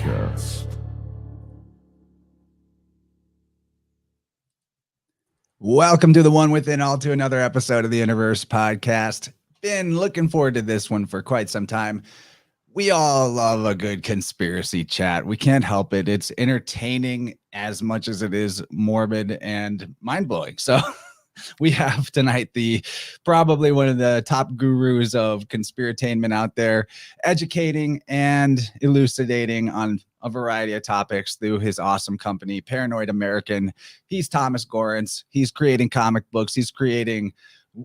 Podcast. Welcome to the One Within All, to another episode of the InnerVerse Podcast. Been looking forward to this one for quite some time. We all love a good conspiracy chat. We can't help it. It's entertaining as much as it is morbid and mind-blowing. So we have tonight probably one of the top gurus of conspiratainment out there, educating and elucidating on a variety of topics through his awesome company, Paranoid American. He's Thomas Gorence. He's creating comic books. He's creating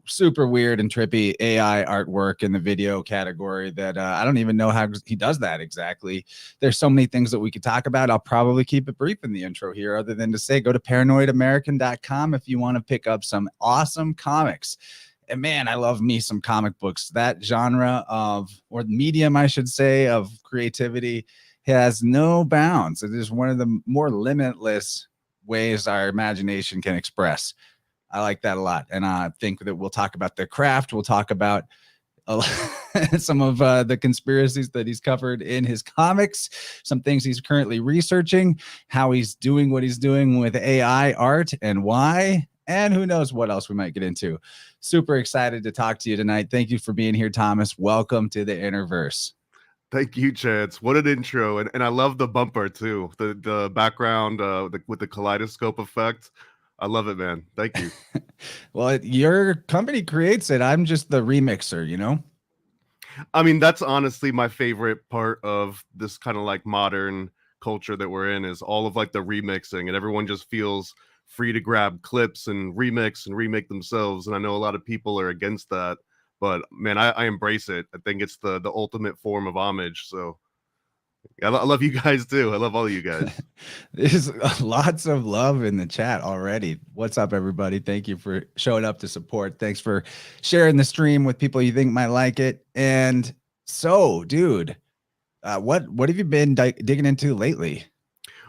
super weird and trippy AI artwork in the video category that I don't even know how he does that exactly. There's so many things that we could talk about. I'll probably keep it brief in the intro here, other than to say go to paranoidamerican.com if you want to pick up some awesome comics. And man, I love me some comic books. That genre of, or medium, I should say, of creativity has no bounds. It is one of the more limitless ways our imagination can express. I like that a lot. And I think that we'll talk about the craft. We'll talk about some of the conspiracies that he's covered in his comics, some things he's currently researching, how he's doing what he's doing with AI art and why, and who knows what else we might get into. Super excited to talk to you tonight. Thank you for being here, Thomas. Welcome to the InnerVerse. Thank you, Chance. What an intro. And I love the bumper too. The background with the kaleidoscope effect. I love it, man. Thank you. Well, your company creates it. I'm just the remixer, you know? I mean, that's honestly my favorite part of this kind of like modern culture that we're in, is all of like the remixing, and everyone just feels free to grab clips and remake themselves. And I know a lot of people are against that, but man, I embrace it. I think it's the ultimate form of homage. So I love you guys too. I love all of you guys. There's lots of love in the chat already. What's up, everybody? Thank you for showing up to support. Thanks for sharing the stream with people you think might like it. And so, dude, what have you been digging into lately?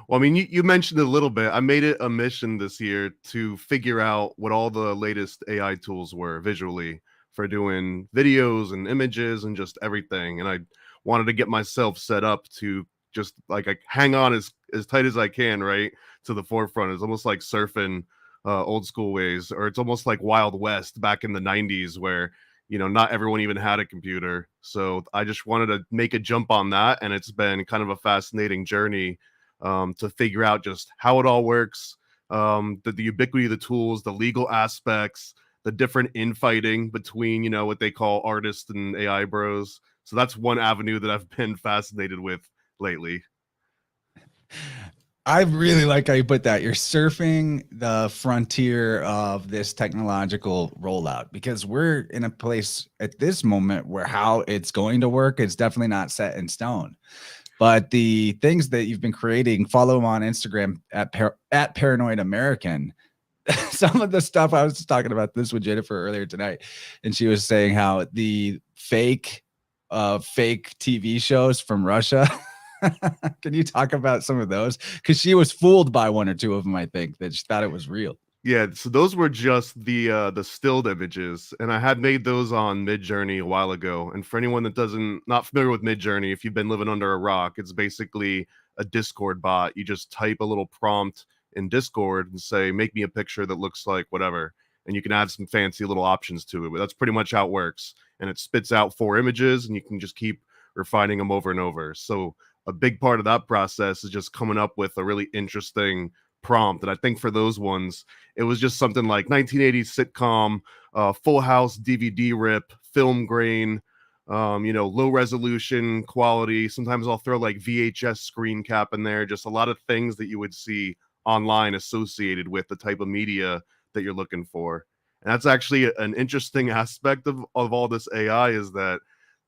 Well, I mean, you mentioned it a little bit. I made it a mission this year to figure out what all the latest AI tools were visually for doing videos and images and just everything. And I wanted to get myself set up to just like hang on as tight as I can, right, to the forefront. It's almost like surfing old school ways, or it's almost like Wild West back in the 90s where, you know, not everyone even had a computer. So I just wanted to make a jump on that. And it's been kind of a fascinating journey to figure out just how it all works, the ubiquity of the tools, the legal aspects, the different infighting between, you know, what they call artists and AI bros. So that's one avenue that I've been fascinated with lately. I really like how you put that. You're surfing the frontier of this technological rollout, because we're in a place at this moment where how it's going to work is definitely not set in stone. But the things that you've been creating, follow him on Instagram at Paranoid American. Some of the stuff, I was talking about this with Jennifer earlier tonight, and she was saying how the fake TV shows from Russia. Can you talk about some of those? Because she was fooled by one or two of them, I think, that she thought it was real. Yeah, so those were just the stilled images, and I had made those on Midjourney a while ago. And for anyone that not familiar with Midjourney, if you've been living under a rock, it's basically a Discord bot. You just type a little prompt in Discord and say, make me a picture that looks like whatever, and you can add some fancy little options to it. But that's pretty much how it works, and it spits out 4 images, and you can just keep refining them over and over. So a big part of that process is just coming up with a really interesting prompt. And I think for those ones, it was just something like 1980s sitcom, Full House DVD rip, film grain, you know, low resolution quality. Sometimes I'll throw like VHS screen cap in there, just a lot of things that you would see online associated with the type of media that you're looking for. And that's actually an interesting aspect of all this AI, is that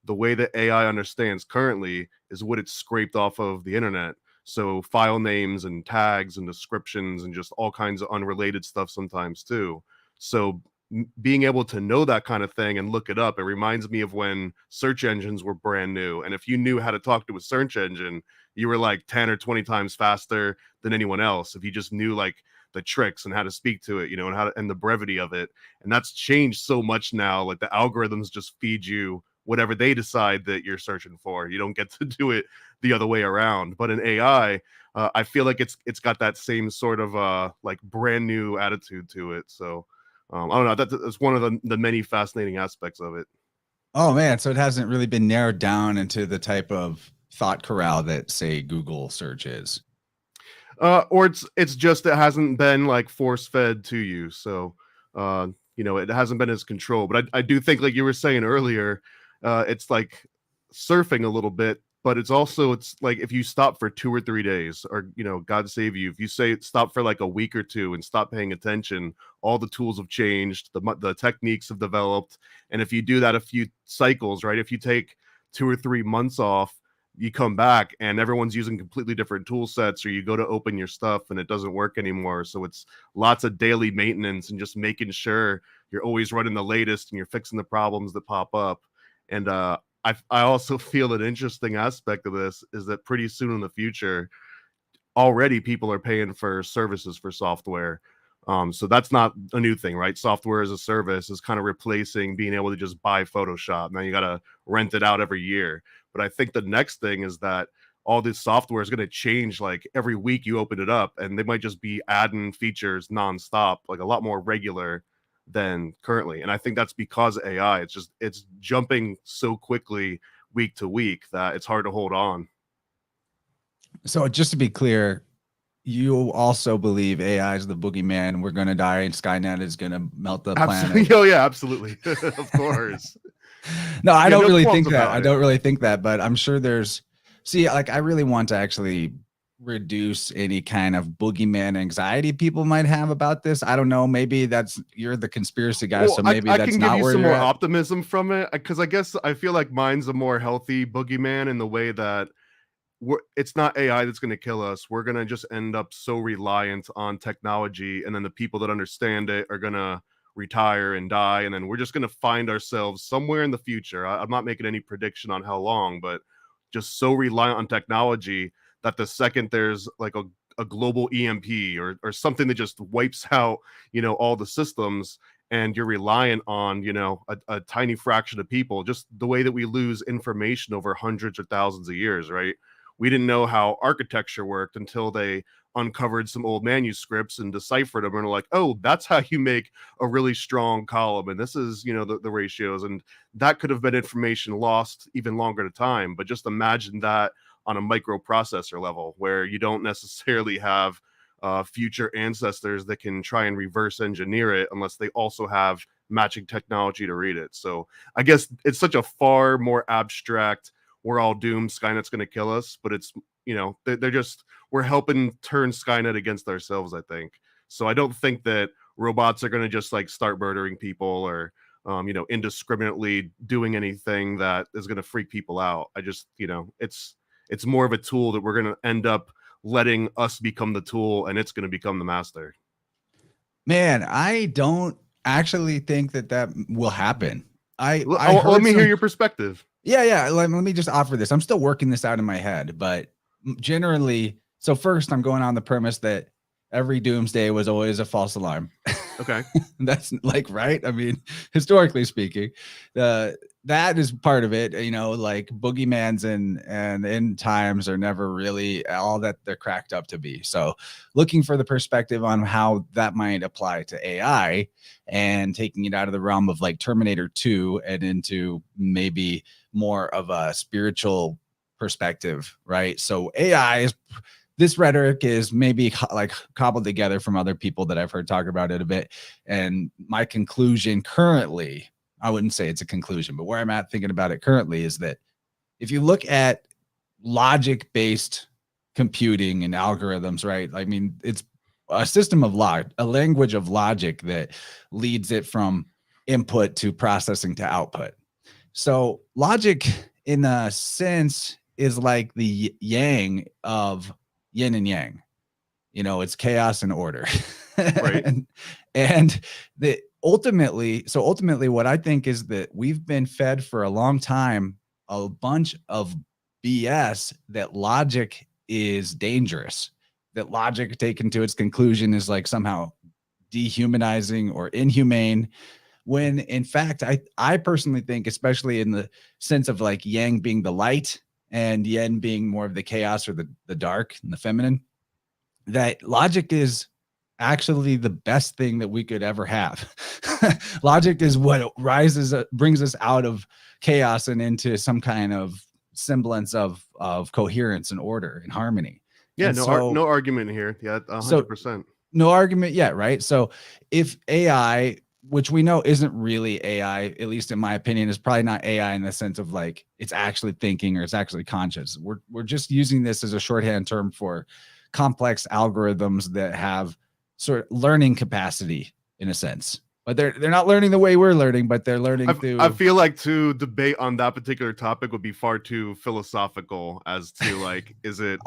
the way that AI understands currently is what it's scraped off of the internet. So file names and tags and descriptions and just all kinds of unrelated stuff sometimes too. So being able to know that kind of thing and look it up, it reminds me of when search engines were brand new. And if you knew how to talk to a search engine, you were like 10 or 20 times faster than anyone else. If you just knew like the tricks and how to speak to it, you know, and the brevity of it. And that's changed so much now. Like the algorithms just feed you whatever they decide that you're searching for. You don't get to do it the other way around. But in AI, I feel like it's got that same sort of like brand new attitude to it. So I don't know. That's one of the many fascinating aspects of it. Oh man, so it hasn't really been narrowed down into the type of thought corral that, say, Google search is. Or it's just it hasn't been like force fed to you, so it hasn't been as controlled. But I do think, like you were saying earlier, it's like surfing a little bit, but it's like if you stop for 2 or 3 days, or God save you, if you say stop for like a week or two and stop paying attention, all the tools have changed, the techniques have developed, and if you do that a few cycles, right, if you take 2 or 3 months off, you come back and everyone's using completely different tool sets, or you go to open your stuff and it doesn't work anymore. So it's lots of daily maintenance and just making sure you're always running the latest and you're fixing the problems that pop up. And I also feel an interesting aspect of this is that pretty soon in the future, already people are paying for services for software. So that's not a new thing, right? Software as a service is kind of replacing being able to just buy Photoshop. Now you got to rent it out every year. But I think the next thing is that all this software is going to change like every week you open it up, and they might just be adding features nonstop, like a lot more regular than currently. And I think that's because AI, it's jumping so quickly week to week that it's hard to hold on. So just to be clear, you also believe AI is the boogeyman. We're going to die and Skynet is going to melt the Absolutely. planet. Oh yeah, absolutely. Of course. No, I don't no really qualms think that. about I it. don't really think that, but I'm sure like I really want to actually reduce any kind of boogeyman anxiety people might have about this. I don't know. Maybe you're the conspiracy guy, Well, so maybe I that's can give not you where some you're more at. optimism from it, because I guess I feel like mine's a more healthy boogeyman in the way that it's not AI that's going to kill us. We're going to just end up so reliant on technology, and then the people that understand it are going to retire and die, and then we're just going to find ourselves somewhere in the future. I'm not making any prediction on how long, but just so reliant on technology that the second there's like a global EMP or something that just wipes out, all the systems, and you're reliant on, a tiny fraction of people, just the way that we lose information over hundreds or thousands of years, right? We didn't know how architecture worked until they uncovered some old manuscripts and deciphered them, and are like, oh, that's how you make a really strong column, and this is, the ratios. And that could have been information lost even longer to time. But just imagine that on a microprocessor level, where you don't necessarily have future ancestors that can try and reverse engineer it unless they also have matching technology to read it. So I guess it's such a far more abstract, we're all doomed, Skynet's going to kill us, but it's, we're helping turn Skynet against ourselves, I think. So I don't think that robots are going to just like start murdering people, or indiscriminately doing anything that is going to freak people out. I just, it's more of a tool that we're going to end up letting us become the tool, and it's going to become the master. Man, I don't actually think that will happen. I Let heard me hear your perspective. Yeah. Let me just offer this. I'm still working this out in my head, but generally, so first I'm going on the premise that every doomsday was always a false alarm. Okay. That's like, right. I mean, historically speaking, that is part of it. Like boogeymans and end times are never really all that they're cracked up to be. So looking for the perspective on how that might apply to AI and taking it out of the realm of like Terminator 2 and into maybe more of a spiritual perspective, right? So this rhetoric is maybe like cobbled together from other people that I've heard talk about it a bit. And my conclusion currently, I wouldn't say it's a conclusion, but where I'm at thinking about it currently is that if you look at logic-based computing and algorithms, right? I mean, it's a system of a language of logic that leads it from input to processing to output. So logic, in a sense, is like the yang of yin and yang. It's chaos and order. Right. and ultimately, what I think is that we've been fed for a long time a bunch of BS, that logic is dangerous, that logic taken to its conclusion is like somehow dehumanizing or inhumane. when in fact, I personally think, especially in the sense of like yang being the light and yin being more of the chaos or the dark and the feminine, that logic is actually the best thing that we could ever have. Logic is what brings us out of chaos and into some kind of semblance of coherence and order and harmony. Yeah, And so no argument here. Yeah, 100%. no argument yet, right? So if AI, which we know isn't really AI, at least in my opinion, is probably not AI in the sense of like it's actually thinking or it's actually conscious. We're just using this as a shorthand term for complex algorithms that have sort of learning capacity in a sense. But they're not learning the way we're learning, but they're learning through. I feel like to debate on that particular topic would be far too philosophical as to like, is it?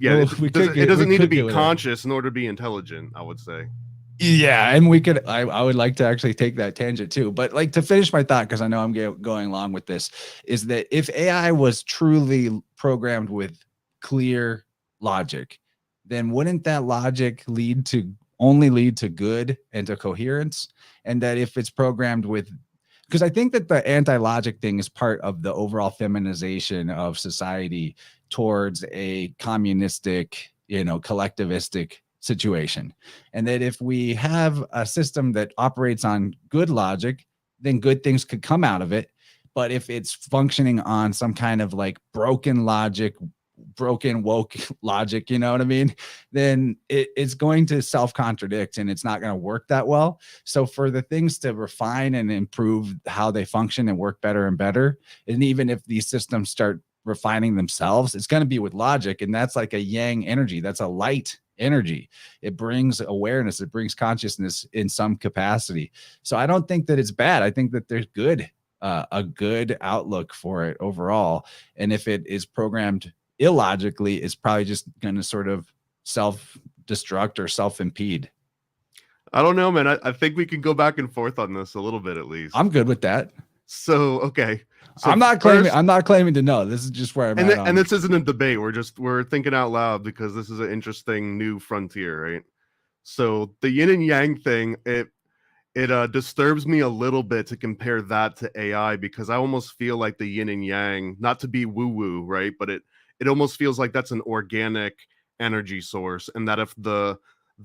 Yeah, Well, it doesn't need to be conscious in order to be intelligent, I would say. Yeah, and we could. I would like to actually take that tangent too, but like to finish my thought, because I know I'm going along with this, is that if AI was truly programmed with clear logic, then wouldn't that logic only lead to good and to coherence? And that if it's programmed with, because I think that the anti-logic thing is part of the overall feminization of society towards a communistic, collectivistic situation. And that if we have a system that operates on good logic, then good things could come out of it. But if it's functioning on some kind of like broken logic, broken woke logic, you know what I mean, then it's going to self-contradict and it's not going to work that well. So for the things to refine and improve how they function and work better and better, and even if these systems start refining themselves, it's going to be with logic. And that's like a yang energy. That's a light energy. It brings awareness. It brings consciousness in some capacity. So I don't think that it's bad. I think that there's a good outlook for it overall. And if it is programmed illogically, it's probably just going to sort of self-destruct or self-impede. I don't know, man. I think we can go back and forth on this a little bit at least. I'm good with that. So, okay. So I'm not claiming to know. This is just where I'm at. And this isn't a debate. We're thinking out loud because this is an interesting new frontier, right? So the yin and yang thing, it disturbs me a little bit to compare that to AI, because I almost feel like the yin and yang, not to be woo-woo, right? But it almost feels like that's an organic energy source, and that if the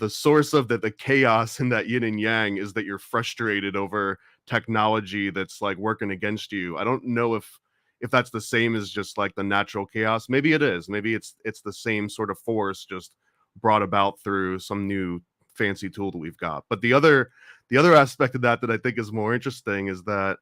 source of the chaos in that yin and yang is that you're frustrated over technology that's like working against you, I don't know if that's the same as just like the natural chaos. Maybe it is. Maybe it's the same sort of force, just brought about through some new fancy tool that we've got. But the other aspect of that I think is more interesting is that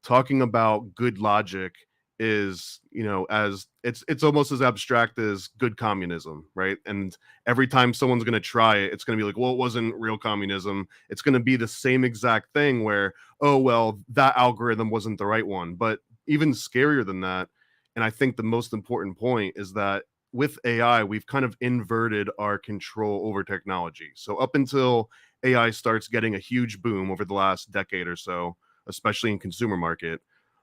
talking about good logic is, as it's almost as abstract as good communism, right? And every time someone's going to try it, it's going to be like, well, it wasn't real communism. It's going to be the same exact thing where, oh, well, that algorithm wasn't the right one. But even scarier than that, and I think the most important point, is that with AI, we've kind of inverted our control over technology. So up until AI starts getting a huge boom over the last decade or so, especially in consumer market,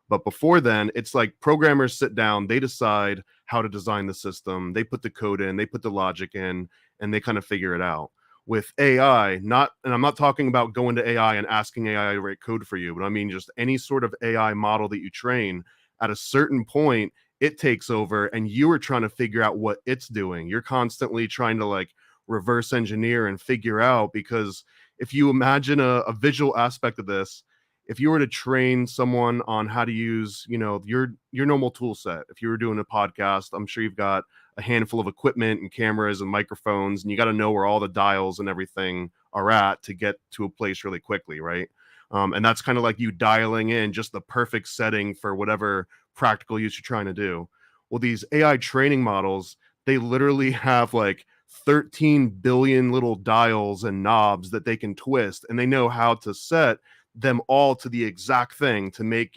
but before then, it's like programmers sit down, they decide how to design the system, they put the code in, they put the logic in, and they kind of figure it out. With AI, and I'm not talking about going to AI and asking AI to write code for you, but I mean just any sort of AI model that you train, at a certain point, it takes over and you are trying to figure out what it's doing. You're constantly trying to like reverse engineer and figure out, because if you imagine a visual aspect of this, if you were to train someone on how to use, your normal tool set, if you were doing a podcast, I'm sure you've got a handful of equipment and cameras and microphones, and you got to know where all the dials and everything are at to get to a place really quickly, right? And that's kind of like you dialing in just the perfect setting for whatever practical use you're trying to do. Well, these AI training models, they literally have like 13 billion little dials and knobs that they can twist, and they know how to set them all to the exact thing to make,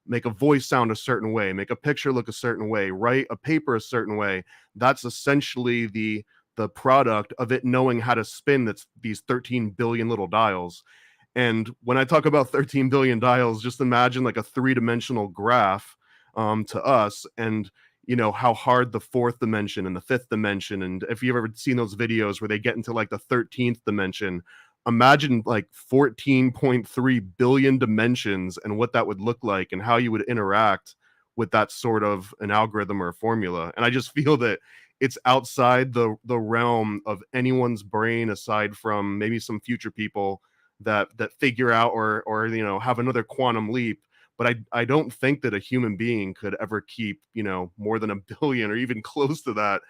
make a voice sound a certain way, make a picture look a certain way, write a paper a certain way. That's essentially the product of it knowing how to spin these 13 billion little dials. And when I talk about 13 billion dials, just imagine like a three-dimensional graph to us, and how hard the fourth dimension and the fifth dimension, and if you've ever seen those videos where they get into like the 13th dimension, imagine like 14.3 billion dimensions and what that would look like and how you would interact with that sort of an algorithm or a formula. And I just feel that it's outside the realm of anyone's brain, aside from maybe some future people that figure out or you know, have another quantum leap. But I don't think that a human being could ever keep, you know, more than a billion or even close to that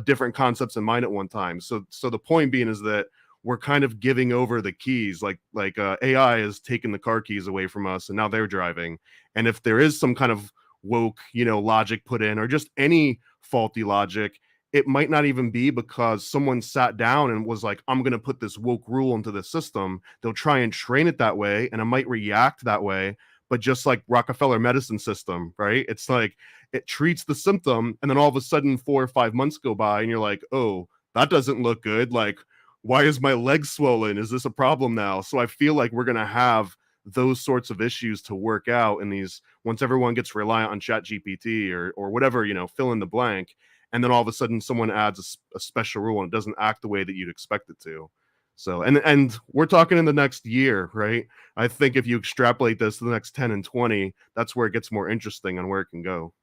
different concepts in mind at one time. So the point being is that we're kind of giving over the keys, like AI has taken the car keys away from us and now they're driving. And if there is some kind of woke, you know, logic put in, or just any faulty logic, it might not even be because someone sat down and was like, I'm going to put this woke rule into the system. They'll try and train it that way, and it might react that way. But just like Rockefeller medicine system, right? It's like it treats the symptom, and then all of a sudden 4 or 5 months go by and you're like, oh, that doesn't look good. Like, why is my leg swollen? Is this a problem now? So I feel like we're going to have those sorts of issues to work out in these, once everyone gets reliant on Chat GPT or whatever, you know, fill in the blank. And then all of a sudden someone adds a special rule and it doesn't act the way that you'd expect it to. So, and we're talking in the next year, right? I think if you extrapolate this to the next 10 and 20, that's where it gets more interesting on where it can go.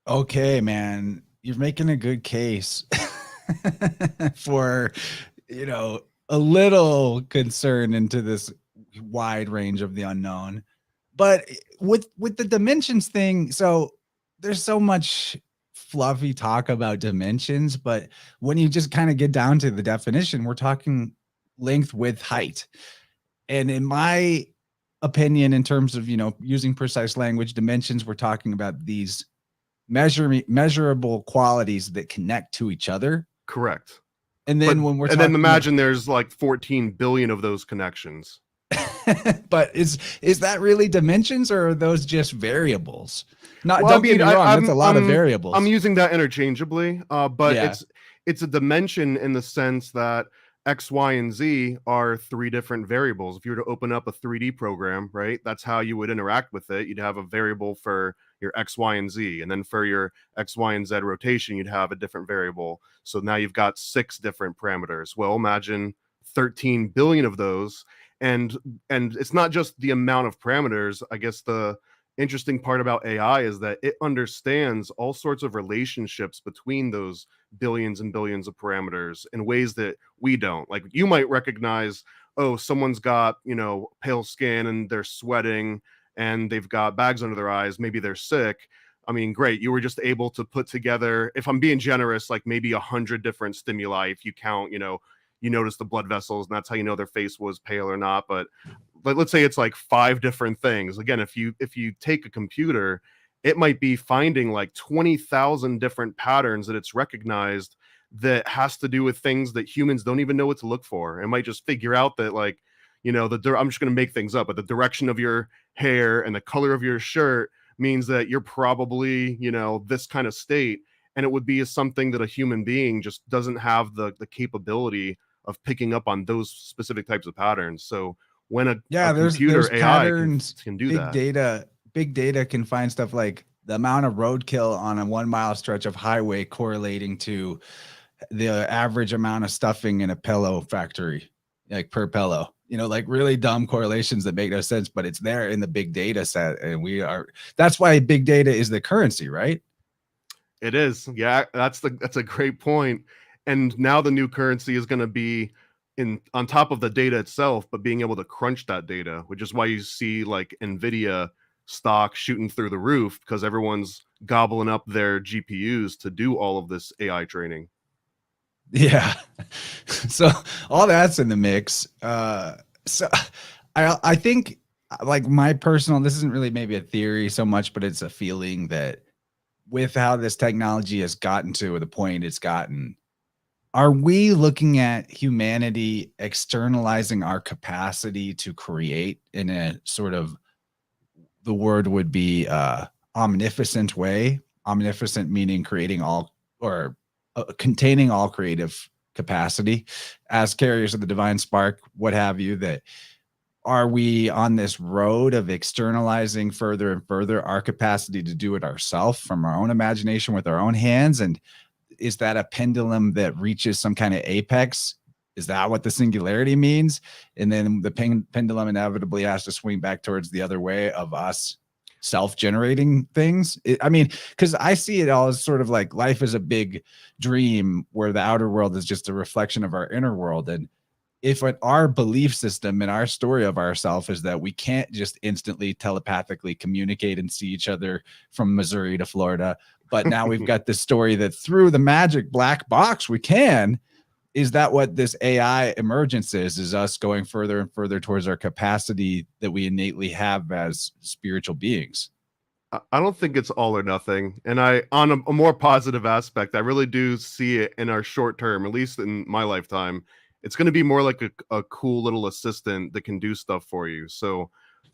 Okay, man, you're making a good case for, you know, a little concern into this wide range of the unknown. But with the dimensions thing, so there's so much fluffy talk about dimensions, but when you just kind of get down to the definition, we're talking length, width, height. And in my opinion, in terms of, you know, using precise language, dimensions, we're talking about these measurable qualities that connect to each other. Correct. And then when we're talking, then imagine there's like 14 billion of those connections. But is that really dimensions, or are those just variables? Not, well, don't get me wrong, that's a lot of variables. I'm using that interchangeably, but Yeah. it's a dimension in the sense that X, Y, and Z are 3 different variables. If you were to open up a 3D program, right, that's how you would interact with it. You'd have a variable for your X, Y, and Z. And then for your X, Y, and Z rotation, you'd have a different variable. So now you've got 6 different parameters. Well, imagine 13 billion of those. And it's not just the amount of parameters. I guess the interesting part about AI is that it understands all sorts of relationships between those billions and billions of parameters in ways that we don't. Like, you might recognize, oh, someone's got, you know, pale skin and they're sweating and they've got bags under their eyes, maybe they're sick. I mean, great, you were just able to put together, if I'm being generous, like maybe 100 different stimuli. If you count, you know, you notice the blood vessels and that's how you know their face was pale or not. But let's say it's like 5 different things. Again, if you take a computer, it might be finding like 20,000 different patterns that it's recognized that has to do with things that humans don't even know what to look for. It might just figure out that, like, you know, I'm just going to make things up, but the direction of your hair and the color of your shirt means that you're probably, you know, this kind of state. And it would be something that a human being just doesn't have the capability of picking up on those specific types of patterns. So when a computer there's AI patterns, can do big data can find stuff like the amount of roadkill on a 1 mile stretch of highway correlating to the average amount of stuffing in a pillow factory, like per pillow, you know, like really dumb correlations that make no sense, but it's there in the big data set. And that's why big data is the currency, right? It is. Yeah, that's a great point. And now the new currency is going to be on top of the data itself, but being able to crunch that data, which is why you see like Nvidia stock shooting through the roof, because everyone's gobbling up their GPUs to do all of this AI training. Yeah. So all that's in the mix. So I think, like, my personal, this isn't really maybe a theory so much, but it's a feeling that with how this technology has gotten to the point it's gotten, are we looking at humanity externalizing our capacity to create in a sort of, the word would be omnificent way? Omnificent meaning creating all, or containing all creative capacity as carriers of the divine spark, what have you. That are we on this road of externalizing further and further our capacity to do it ourselves from our own imagination with our own hands? And is that a pendulum that reaches some kind of apex Is that what the singularity means? And then the pendulum inevitably has to swing back towards the other way of us self-generating things. I mean, because I see it all as sort of like life is a big dream where the outer world is just a reflection of our inner world. And if our belief system and our story of ourselves is that we can't just instantly telepathically communicate and see each other from Missouri to Florida, but now we've got this story that through the magic black box we can. Is that what this AI emergence is us going further and further towards our capacity that we innately have as spiritual beings? I don't think it's all or nothing. And on a more positive aspect, I really do see it in our short term, at least in my lifetime. It's going to be more like a cool little assistant that can do stuff for you. So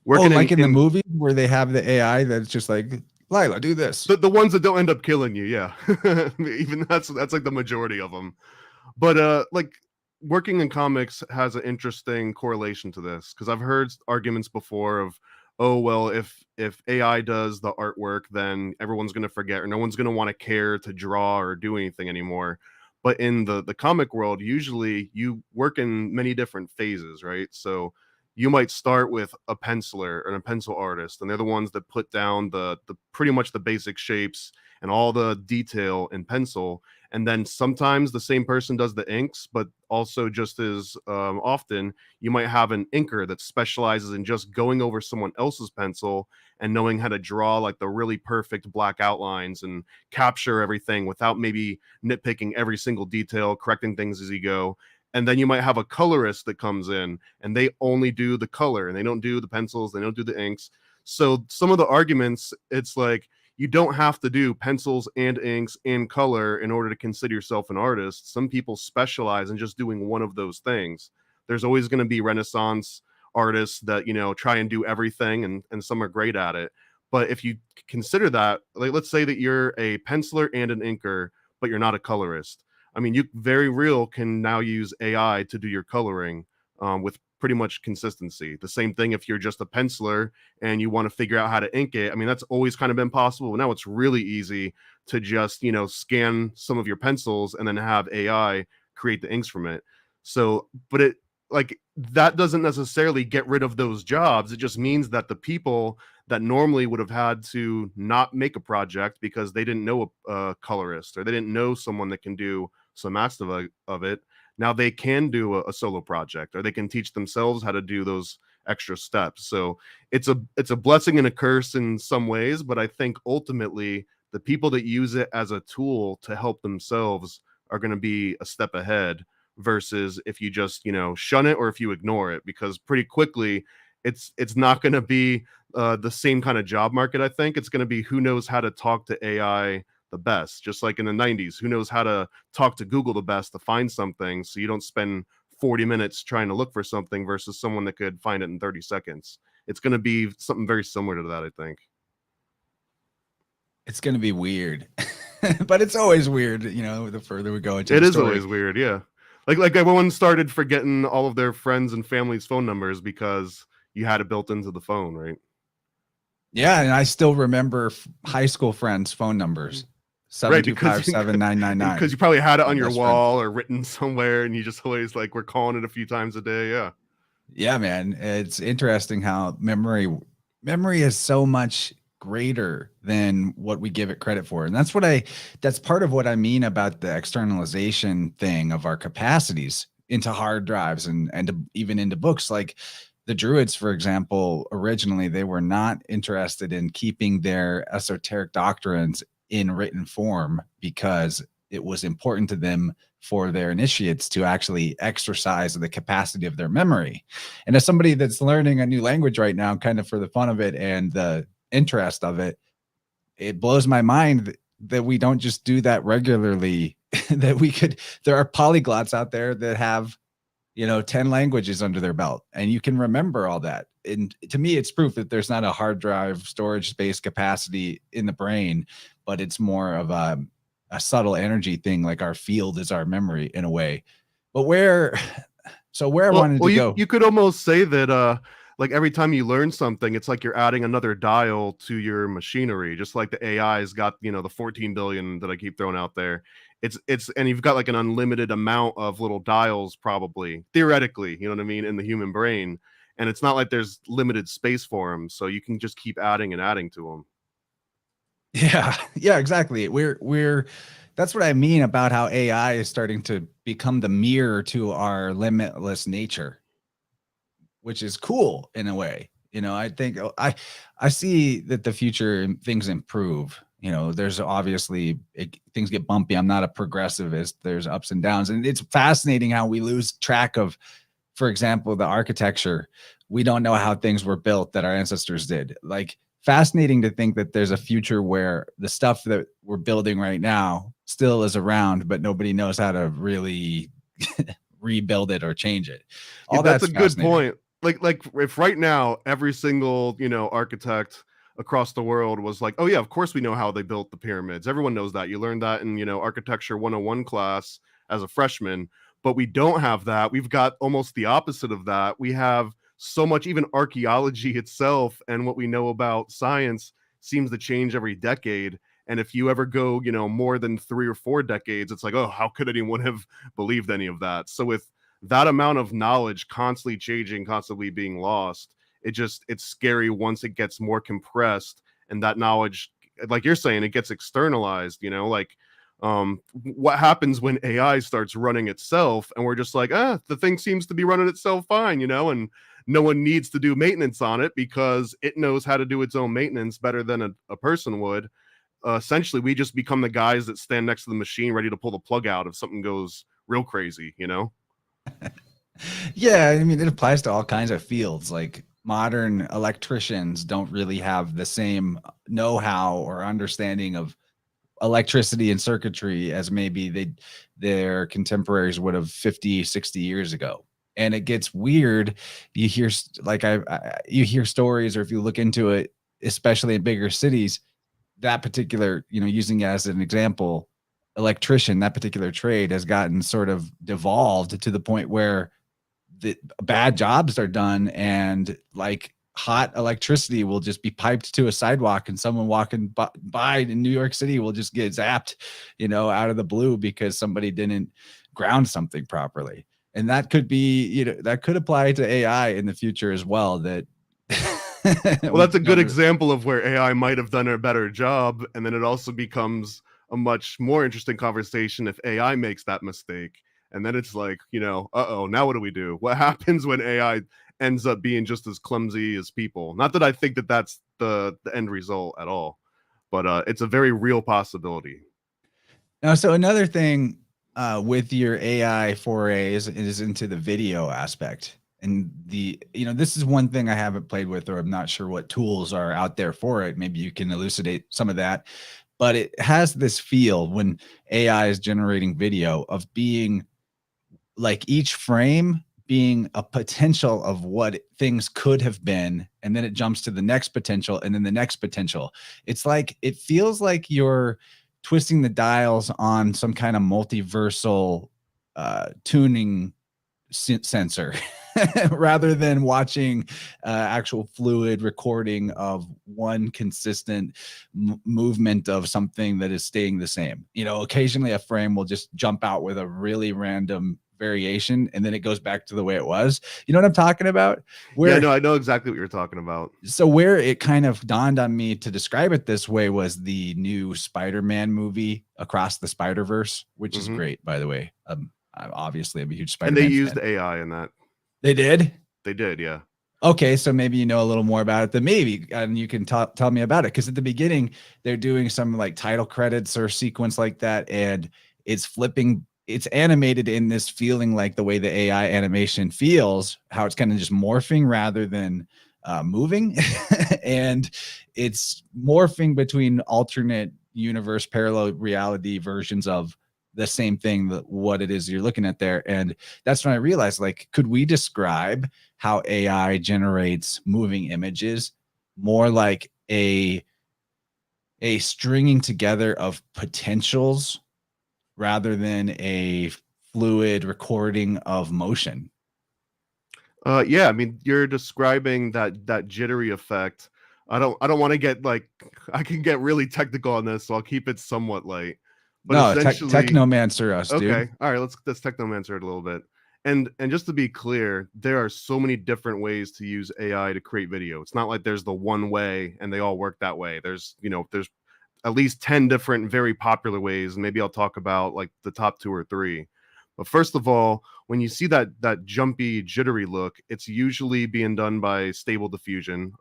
working like in the movie where they have the AI that's just like, Lila, do this. The ones that don't end up killing you, yeah. Even that's like the majority of them. But like working in comics has an interesting correlation to this, because I've heard arguments before of, oh well, if AI does the artwork, then everyone's going to forget, or no one's going to want to care to draw or do anything anymore. But in the comic world, usually you work in many different phases, right? So you might start with a penciler and a pencil artist, and they're the ones that put down the pretty much the basic shapes and all the detail in pencil. And then sometimes the same person does the inks, but also just as often, you might have an inker that specializes in just going over someone else's pencil and knowing how to draw like the really perfect black outlines and capture everything without maybe nitpicking every single detail, correcting things as you go. And then you might have a colorist that comes in and they only do the color and they don't do the pencils, they don't do the inks. So some of the arguments, it's like, you don't have to do pencils and inks and color in order to consider yourself an artist. Some people specialize in just doing one of those things. There's always going to be Renaissance artists that, you know, try and do everything, and some are great at it. But if you consider that, like, let's say that you're a penciler and an inker, but you're not a colorist. I mean, you very real can now use AI to do your coloring with pretty much consistency. The same thing if you're just a penciler and you want to figure out how to ink it. I mean, that's always kind of been possible. But now it's really easy to just, you know, scan some of your pencils and then have AI create the inks from it. So, but it, like, that doesn't necessarily get rid of those jobs. It just means that the people that normally would have had to not make a project because they didn't know a colorist, or they didn't know someone that can do some aspect of it, now they can do a solo project, or they can teach themselves how to do those extra steps. So it's a blessing and a curse in some ways, but I think ultimately the people that use it as a tool to help themselves are going to be a step ahead, versus if you just, you know, shun it or if you ignore it, because pretty quickly it's not going to be the same kind of job market. I think it's going to be who knows how to talk to AI the best, just like in the 90s, who knows how to talk to Google the best to find something, so you don't spend 40 minutes trying to look for something versus someone that could find it in 30 seconds. It's going to be something very similar to that, I think. It's going to be weird, but it's always weird, you know, the further we go into it the is story. Always weird, yeah. Like everyone started forgetting all of their friends and family's phone numbers because you had it built into the phone, right? Yeah, and I still remember high school friends' phone numbers. 725-7999. Because you probably had it on your wall or written somewhere, and you just always like were calling it a few times a day. Yeah, man. It's interesting how memory is so much greater than what we give it credit for. And that's part of what I mean about the externalization thing of our capacities into hard drives and even into books. Like the Druids, for example, originally they were not interested in keeping their esoteric doctrines in written form because it was important to them for their initiates to actually exercise the capacity of their memory. And as somebody that's learning a new language right now, kind of for the fun of it and the interest of it, it blows my mind that we don't just do that regularly. That there are polyglots out there that have, you know, 10 languages under their belt, and you can remember all that. And to me, it's proof that there's not a hard drive storage space capacity in the brain, but it's more of a subtle energy thing. Like our field is our memory in a way. But where I wanted to go. You could almost say that, like every time you learn something, it's like you're adding another dial to your machinery, just like the AI's got, you know, the 14 billion that I keep throwing out there. it's and you've got like an unlimited amount of little dials, probably theoretically, you know what I mean, in the human brain, and it's not like there's limited space for them, so you can just keep adding and adding to them. Yeah, yeah, exactly. We're that's what I mean about how AI is starting to become the mirror to our limitless nature, which is cool in a way. I think I see that the future things improve. There's obviously things get bumpy. I'm not a progressivist. There's ups and downs, and it's fascinating how we lose track of, for example, the architecture. We don't know how things were built that our ancestors did. Like, fascinating to think that there's a future where the stuff that we're building right now still is around, but nobody knows how to really rebuild it or change it. Yeah, All that's that's a good fascinating. point. Like if right now every single, architect across the world was like, "Oh yeah, of course we know how they built the pyramids." Everyone knows that. You learned that in, architecture 101 class as a freshman, but we don't have that. We've got almost the opposite of that. We have so much, even archaeology itself and what we know about science seems to change every decade. And if you ever go, more than 3 or 4 decades, it's like, "Oh, how could anyone have believed any of that?" So with that amount of knowledge constantly changing, constantly being lost, it's scary once it gets more compressed and that knowledge, like you're saying, it gets externalized, like what happens when AI starts running itself and we're just like, the thing seems to be running itself fine, and no one needs to do maintenance on it because it knows how to do its own maintenance better than a person would. Essentially, we just become the guys that stand next to the machine ready to pull the plug out if something goes real crazy. Yeah, I mean, it applies to all kinds of fields. Like, modern electricians don't really have the same know-how or understanding of electricity and circuitry as maybe their contemporaries would have 50, 60 years ago. And it gets weird. You hear like you hear stories, or if you look into it, especially in bigger cities, that particular, using it as an example, electrician, that particular trade has gotten sort of devolved to the point where the bad jobs are done, and like hot electricity will just be piped to a sidewalk, and someone walking by in New York City will just get zapped, out of the blue because somebody didn't ground something properly. And that could be, that could apply to AI in the future as well, that Well, we that's a good don't really. example of where AI might have done a better job, and then it also becomes a much more interesting conversation if AI makes that mistake. And then it's like, uh-oh, now what do we do? What happens when AI ends up being just as clumsy as people? Not that I think that that's the end result at all, but it's a very real possibility. Now, so another thing with your AI forays is into the video aspect. And this is one thing I haven't played with, or I'm not sure what tools are out there for it. Maybe you can elucidate some of that. But it has this feel when AI is generating video of being like each frame being a potential of what things could have been, and then it jumps to the next potential and then the next potential. It's like, it feels like you're twisting the dials on some kind of multiversal tuning sensor rather than watching actual fluid recording of one consistent movement of something that is staying the same. Occasionally a frame will just jump out with a really random variation, and then it goes back to the way it was. You know what I'm talking about? Yeah, Where no, I know exactly what you're talking about. So where it kind of dawned on me to describe it this way was the new Spider-Man movie, Across the Spider-Verse, which is Hmm. great, by the way. Obviously, I'm a huge And they Spider-Man used fan. AI in that. They did? They did, yeah. Okay, so maybe you know a little more about it than maybe, and you can tell me about it. Because at the beginning, they're doing some like title credits or sequence like that, and it's flipping. It's animated in this feeling like the way the AI animation feels, how it's kind of just morphing rather than moving, and it's morphing between alternate universe, parallel reality versions of the same thing, that what it is you're looking at there. And that's when I realized, like, could we describe how AI generates moving images more like a stringing together of potentials rather than a fluid recording of motion? Yeah, I mean, you're describing that jittery effect. I don't want to get like I can get really technical on this, so I'll keep it somewhat light. But No, essentially, technomancer us, dude. okay, all right, let's technomancer it a little bit. And just to be clear, there are so many different ways to use AI to create video. It's not like there's the one way and they all work that way. There's at least 10 different very popular ways, and maybe I'll talk about like the top 2 or 3. But first of all, when you see that jumpy, jittery look, it's usually being done by Stable Diffusion.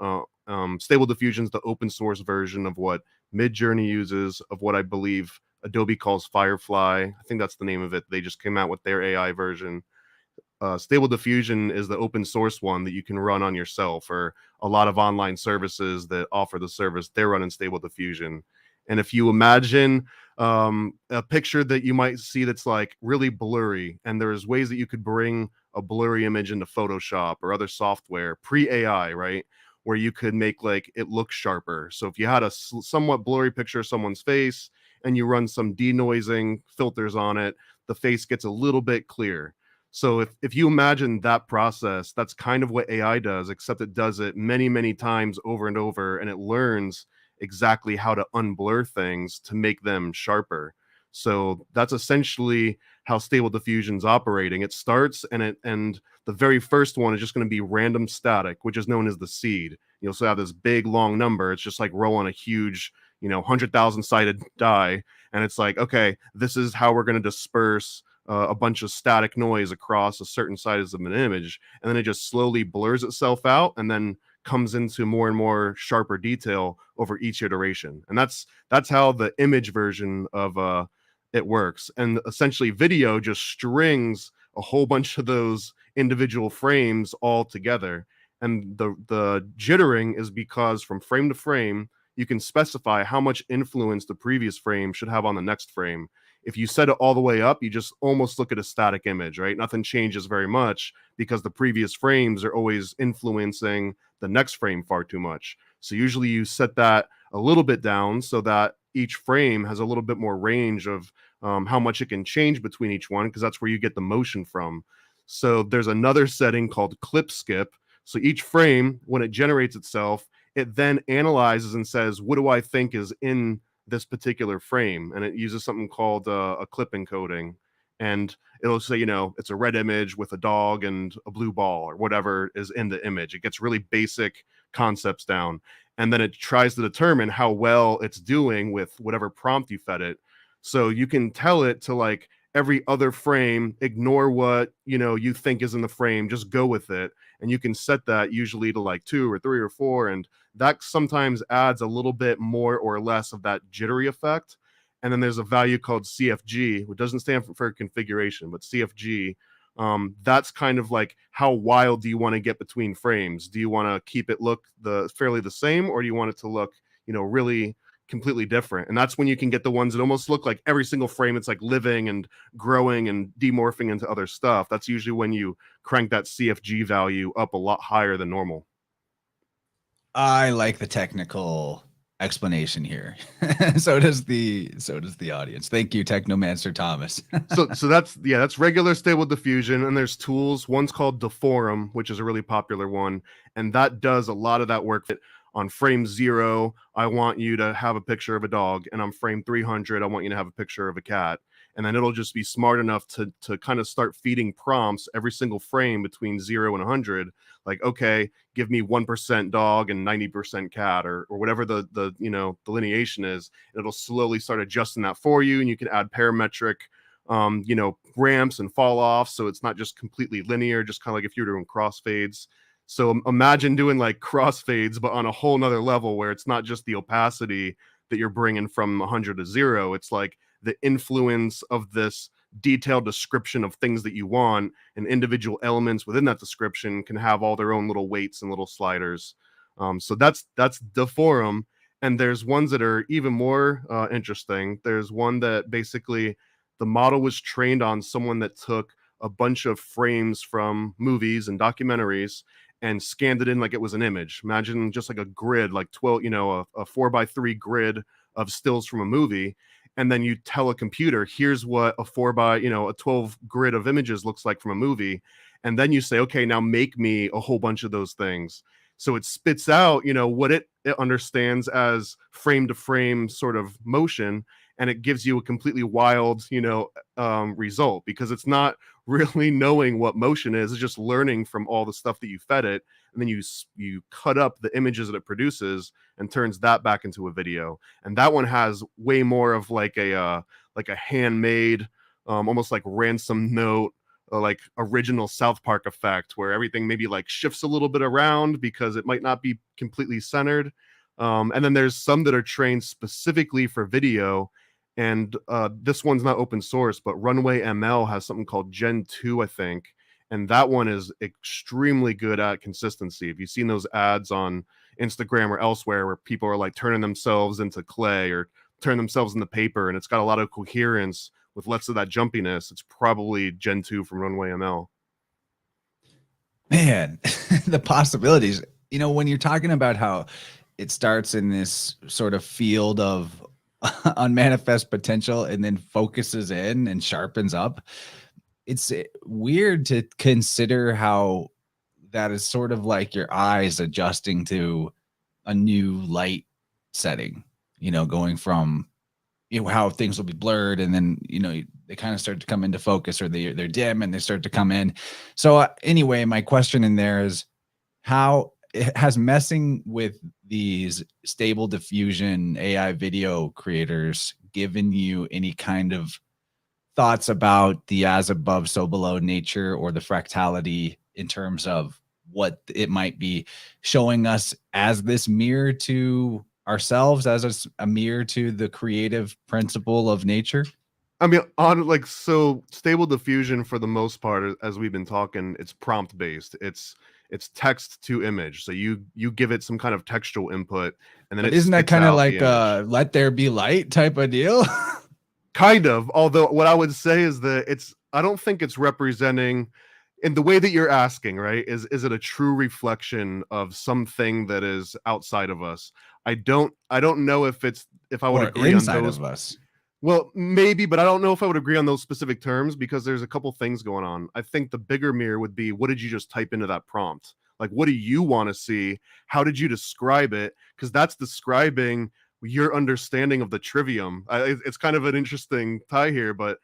Stable Diffusion is the open source version of what Midjourney uses, of what I believe Adobe calls Firefly. I think that's the name of it. They just came out with their AI version. Stable Diffusion is the open source one that you can run on yourself, or a lot of online services that offer the service, they're running Stable Diffusion. And if you imagine a picture that you might see that's like really blurry, and there's ways that you could bring a blurry image into Photoshop or other software pre-AI, right, where you could make like it look sharper. So if you had a somewhat blurry picture of someone's face and you run some denoising filters on it, the face gets a little bit clear. So if you imagine that process, that's kind of what AI does, except it does it many, many times over and over, and it learns exactly how to unblur things to make them sharper. So that's essentially how Stable Diffusion's operating. It starts and the very first one is just going to be random static, which is known as the seed. You'll also have this big long number. It's just like rolling a huge, 100,000 sided die, and it's like, okay, this is how we're going to disperse a bunch of static noise across a certain size of an image, and then it just slowly blurs itself out and then comes into more and more sharper detail over each iteration. And that's how the image version of it works. And essentially video just strings a whole bunch of those individual frames all together. And the jittering is because from frame to frame you can specify how much influence the previous frame should have on the next frame. If you set it all the way up, you just almost look at a static image, right? Nothing changes very much because the previous frames are always influencing the next frame far too much. So usually you set that a little bit down so that each frame has a little bit more range of how much it can change between each one, because that's where you get the motion from. So there's another setting called clip skip. So each frame, when it generates itself, it then analyzes and says, what do I think is in this particular frame? And it uses something called a clip encoding. And it'll say, it's a red image with a dog and a blue ball or whatever is in the image. It gets really basic concepts down. And then it tries to determine how well it's doing with whatever prompt you fed it. So you can tell it to like every other frame, ignore what, you think is in the frame, just go with it. And you can set that usually to like 2 or 3 or 4. And that sometimes adds a little bit more or less of that jittery effect. And then there's a value called CFG, which doesn't stand for configuration, but CFG, that's kind of like how wild do you want to get between frames? Do you want to keep it look fairly the same, or do you want it to look, really completely different? And that's when you can get the ones that almost look like every single frame it's like living and growing and demorphing into other stuff. That's usually when you crank that CFG value up a lot higher than normal. I like the technical explanation here. so does the audience. Thank you, Technomancer Thomas. so that's regular Stable Diffusion, and there's tools. One's called Deforum, which is a really popular one, and that does a lot of that work. On frame 0, I want you to have a picture of a dog, and on frame 300, I want you to have a picture of a cat. And then it'll just be smart enough to kind of start feeding prompts every single frame between 0 and 100. Like, okay, give me 1% dog and 90% cat, or whatever the delineation is. It'll slowly start adjusting that for you, and you can add parametric, ramps and fall off, so it's not just completely linear, just kind of like if you're doing crossfades. So imagine doing like crossfades, but on a whole nother level where it's not just the opacity that you're bringing from 100 to 0. It's like the influence of this detailed description of things that you want, and individual elements within that description can have all their own little weights and little sliders. So that's Deforum. And there's ones that are even more interesting. There's one that basically the model was trained on someone that took a bunch of frames from movies and documentaries and scanned it in like it was an image. Imagine just like a grid, like 12, a 4x3 grid of stills from a movie. And then you tell a computer, here's what a 12 grid of images looks like from a movie. And then you say, okay, now make me a whole bunch of those things. So it spits out, what it understands as frame to frame sort of motion, and it gives you a completely wild, result, because it's not really knowing what motion is. It's just learning from all the stuff that you fed it, and then you cut up the images that it produces and turns that back into a video. And that one has way more of like a handmade, almost like ransom note, like original South Park effect, where everything maybe like shifts a little bit around because it might not be completely centered. And then there's some that are trained specifically for video. And this one's not open source, but Runway ML has something called Gen 2, I think. And that one is extremely good at consistency. If you've seen those ads on Instagram or elsewhere where people are like turning themselves into clay or turn themselves into paper, and it's got a lot of coherence with less of that jumpiness, it's probably Gen 2 from Runway ML. Man, the possibilities, when you're talking about how it starts in this sort of field of unmanifest potential and then focuses in and sharpens up, it's weird to consider how that is sort of like your eyes adjusting to a new light setting, going from, how things will be blurred, and then, they kind of start to come into focus, or they're dim and they start to come in. So anyway, my question in there is, how has messing with these stable diffusion AI video creators given you any kind of thoughts about the as above, so below nature, or the fractality, in terms of what it might be showing us as this mirror to ourselves, as a mirror to the creative principle of nature? I mean, so stable diffusion, for the most part, as we've been talking, it's prompt based. It's text to image. So you give it some kind of textual input, and then But it isn't that spits kind of out like the image. let there be light type of deal? Kind of. Although what I would say is that I don't think it's representing, in the way that you're asking, right? Is it a true reflection of something that is outside of us? I don't know if I would Or agree on inside those. of us? Well, maybe, but I don't know if I would agree on those specific terms, because there's a couple things going on. I think the bigger mirror would be, what did you just type into that prompt? Like, what do you want to see? How did you describe it? Because that's describing your understanding of the trivium. It's kind of an interesting tie here, but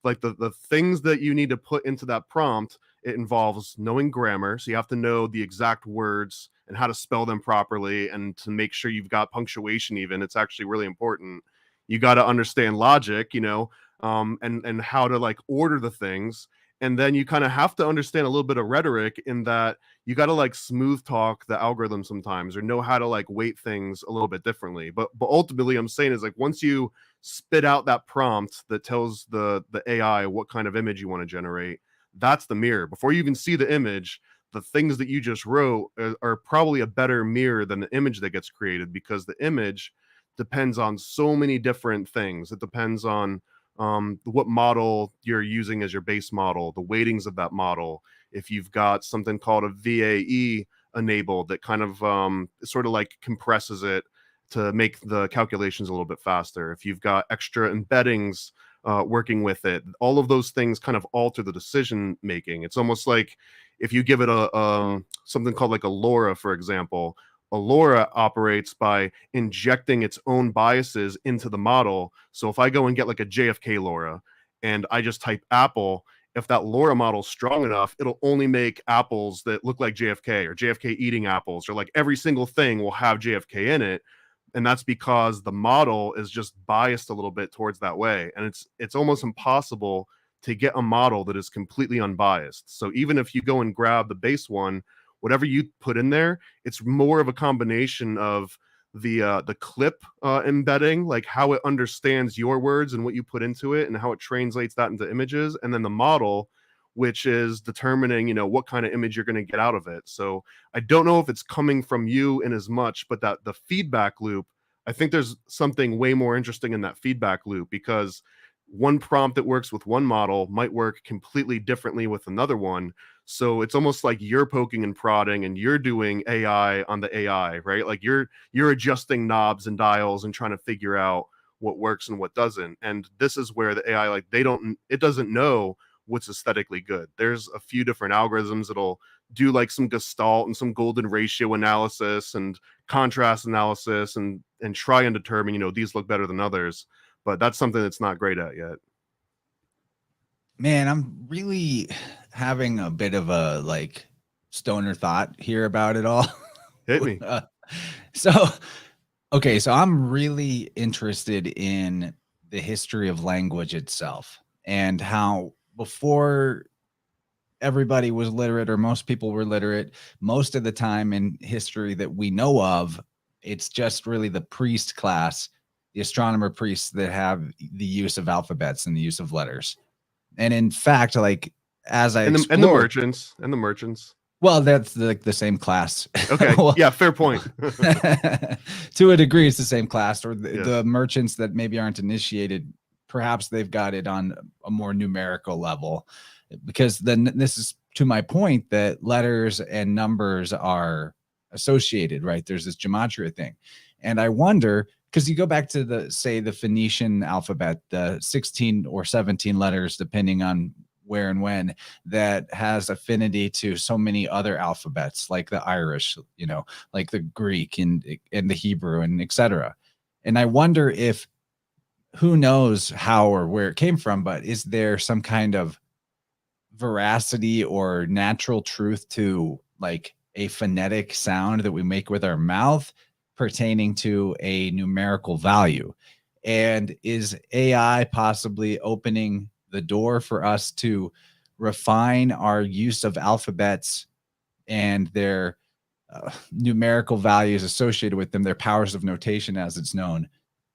like the things that you need to put into that prompt, it involves knowing grammar. So you have to know the exact words and how to spell them properly, and to make sure you've got punctuation. Even, it's actually really important. You got to understand logic, and how to like order the things. And then you kind of have to understand a little bit of rhetoric, in that you got to like smooth talk the algorithm sometimes, or know how to like weight things a little bit differently. But ultimately, I'm saying is, like, once you spit out that prompt that tells the AI what kind of image you want to generate, that's the mirror. Before you even see the image, the things that you just wrote are probably a better mirror than the image that gets created, because the image depends on so many different things. It depends on what model you're using as your base model, the weightings of that model. If you've got something called a VAE enabled, that kind of sort of like compresses it to make the calculations a little bit faster. If you've got extra embeddings working with it, all of those things kind of alter the decision making. It's almost like if you give it a something called like a LoRa, for example. A LoRa operates by injecting its own biases into the model. So if I go and get like a JFK LoRa and I just type Apple, if that LoRa model is strong enough, it'll only make apples that look like JFK, or JFK eating apples, or like every single thing will have JFK in it. And that's because the model is just biased a little bit towards that way. And it's almost impossible to get a model that is completely unbiased. So even if you go and grab the base one, whatever you put in there, it's more of a combination of the clip embedding, like how it understands your words and what you put into it, and how it translates that into images, and then the model, which is determining, what kind of image you're going to get out of it. So I don't know if it's coming from you in as much, but that the feedback loop, I think there's something way more interesting in that feedback loop, because one prompt that works with one model might work completely differently with another one. So it's almost like you're poking and prodding, and you're doing AI on the AI, right? Like you're adjusting knobs and dials and trying to figure out what works and what doesn't. And this is where the AI, like, it doesn't know what's aesthetically good. There's a few different algorithms that'll do like some gestalt and some golden ratio analysis and contrast analysis and try and determine, these look better than others. But that's something that's not great at yet. Man, I'm really having a bit of a like stoner thought here about it all. Hit me. So, okay, so I'm really interested in the history of language itself and how before everybody was literate or most people were literate, most of the time in history that we know of, it's just really the priest class, the astronomer priests that have the use of alphabets and the use of letters. And in fact, like as I and the merchants. Well, that's the same class. Okay. Well, yeah, fair point. To a degree, it's the same class. Or Yes. the merchants that maybe aren't initiated, perhaps they've got it on a more numerical level. Because then this is to my point that letters and numbers are associated, right? There's this gematria thing. And I wonder, because you go back to the Phoenician alphabet, the 16 or 17 letters, depending on where and when, that has affinity to so many other alphabets, like the Irish, like the Greek and the Hebrew and etc. And I wonder if, who knows how or where it came from, but is there some kind of veracity or natural truth to like a phonetic sound that we make with our mouth pertaining to a numerical value? And is AI possibly opening the door for us to refine our use of alphabets and their numerical values associated with them, their powers of notation as it's known,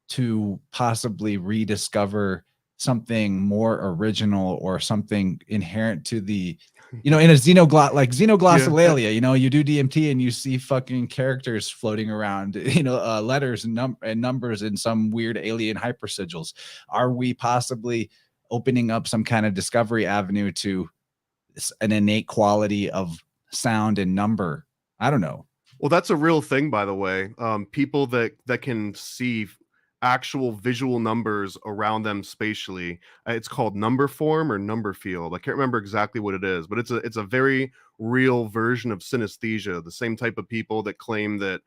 to possibly rediscover something more original or something inherent to the, in a xenoglossolalia, you do DMT and you see fucking characters floating around, letters and numbers in some weird alien hypersigils. Are we possibly opening up some kind of discovery avenue to an innate quality of sound and number? I don't know. Well, that's a real thing, by the way. People that can see actual visual numbers around them spatially. It's called number form or number field. I can't remember exactly what it is, but it's a very real version of synesthesia. The same type of people that claim that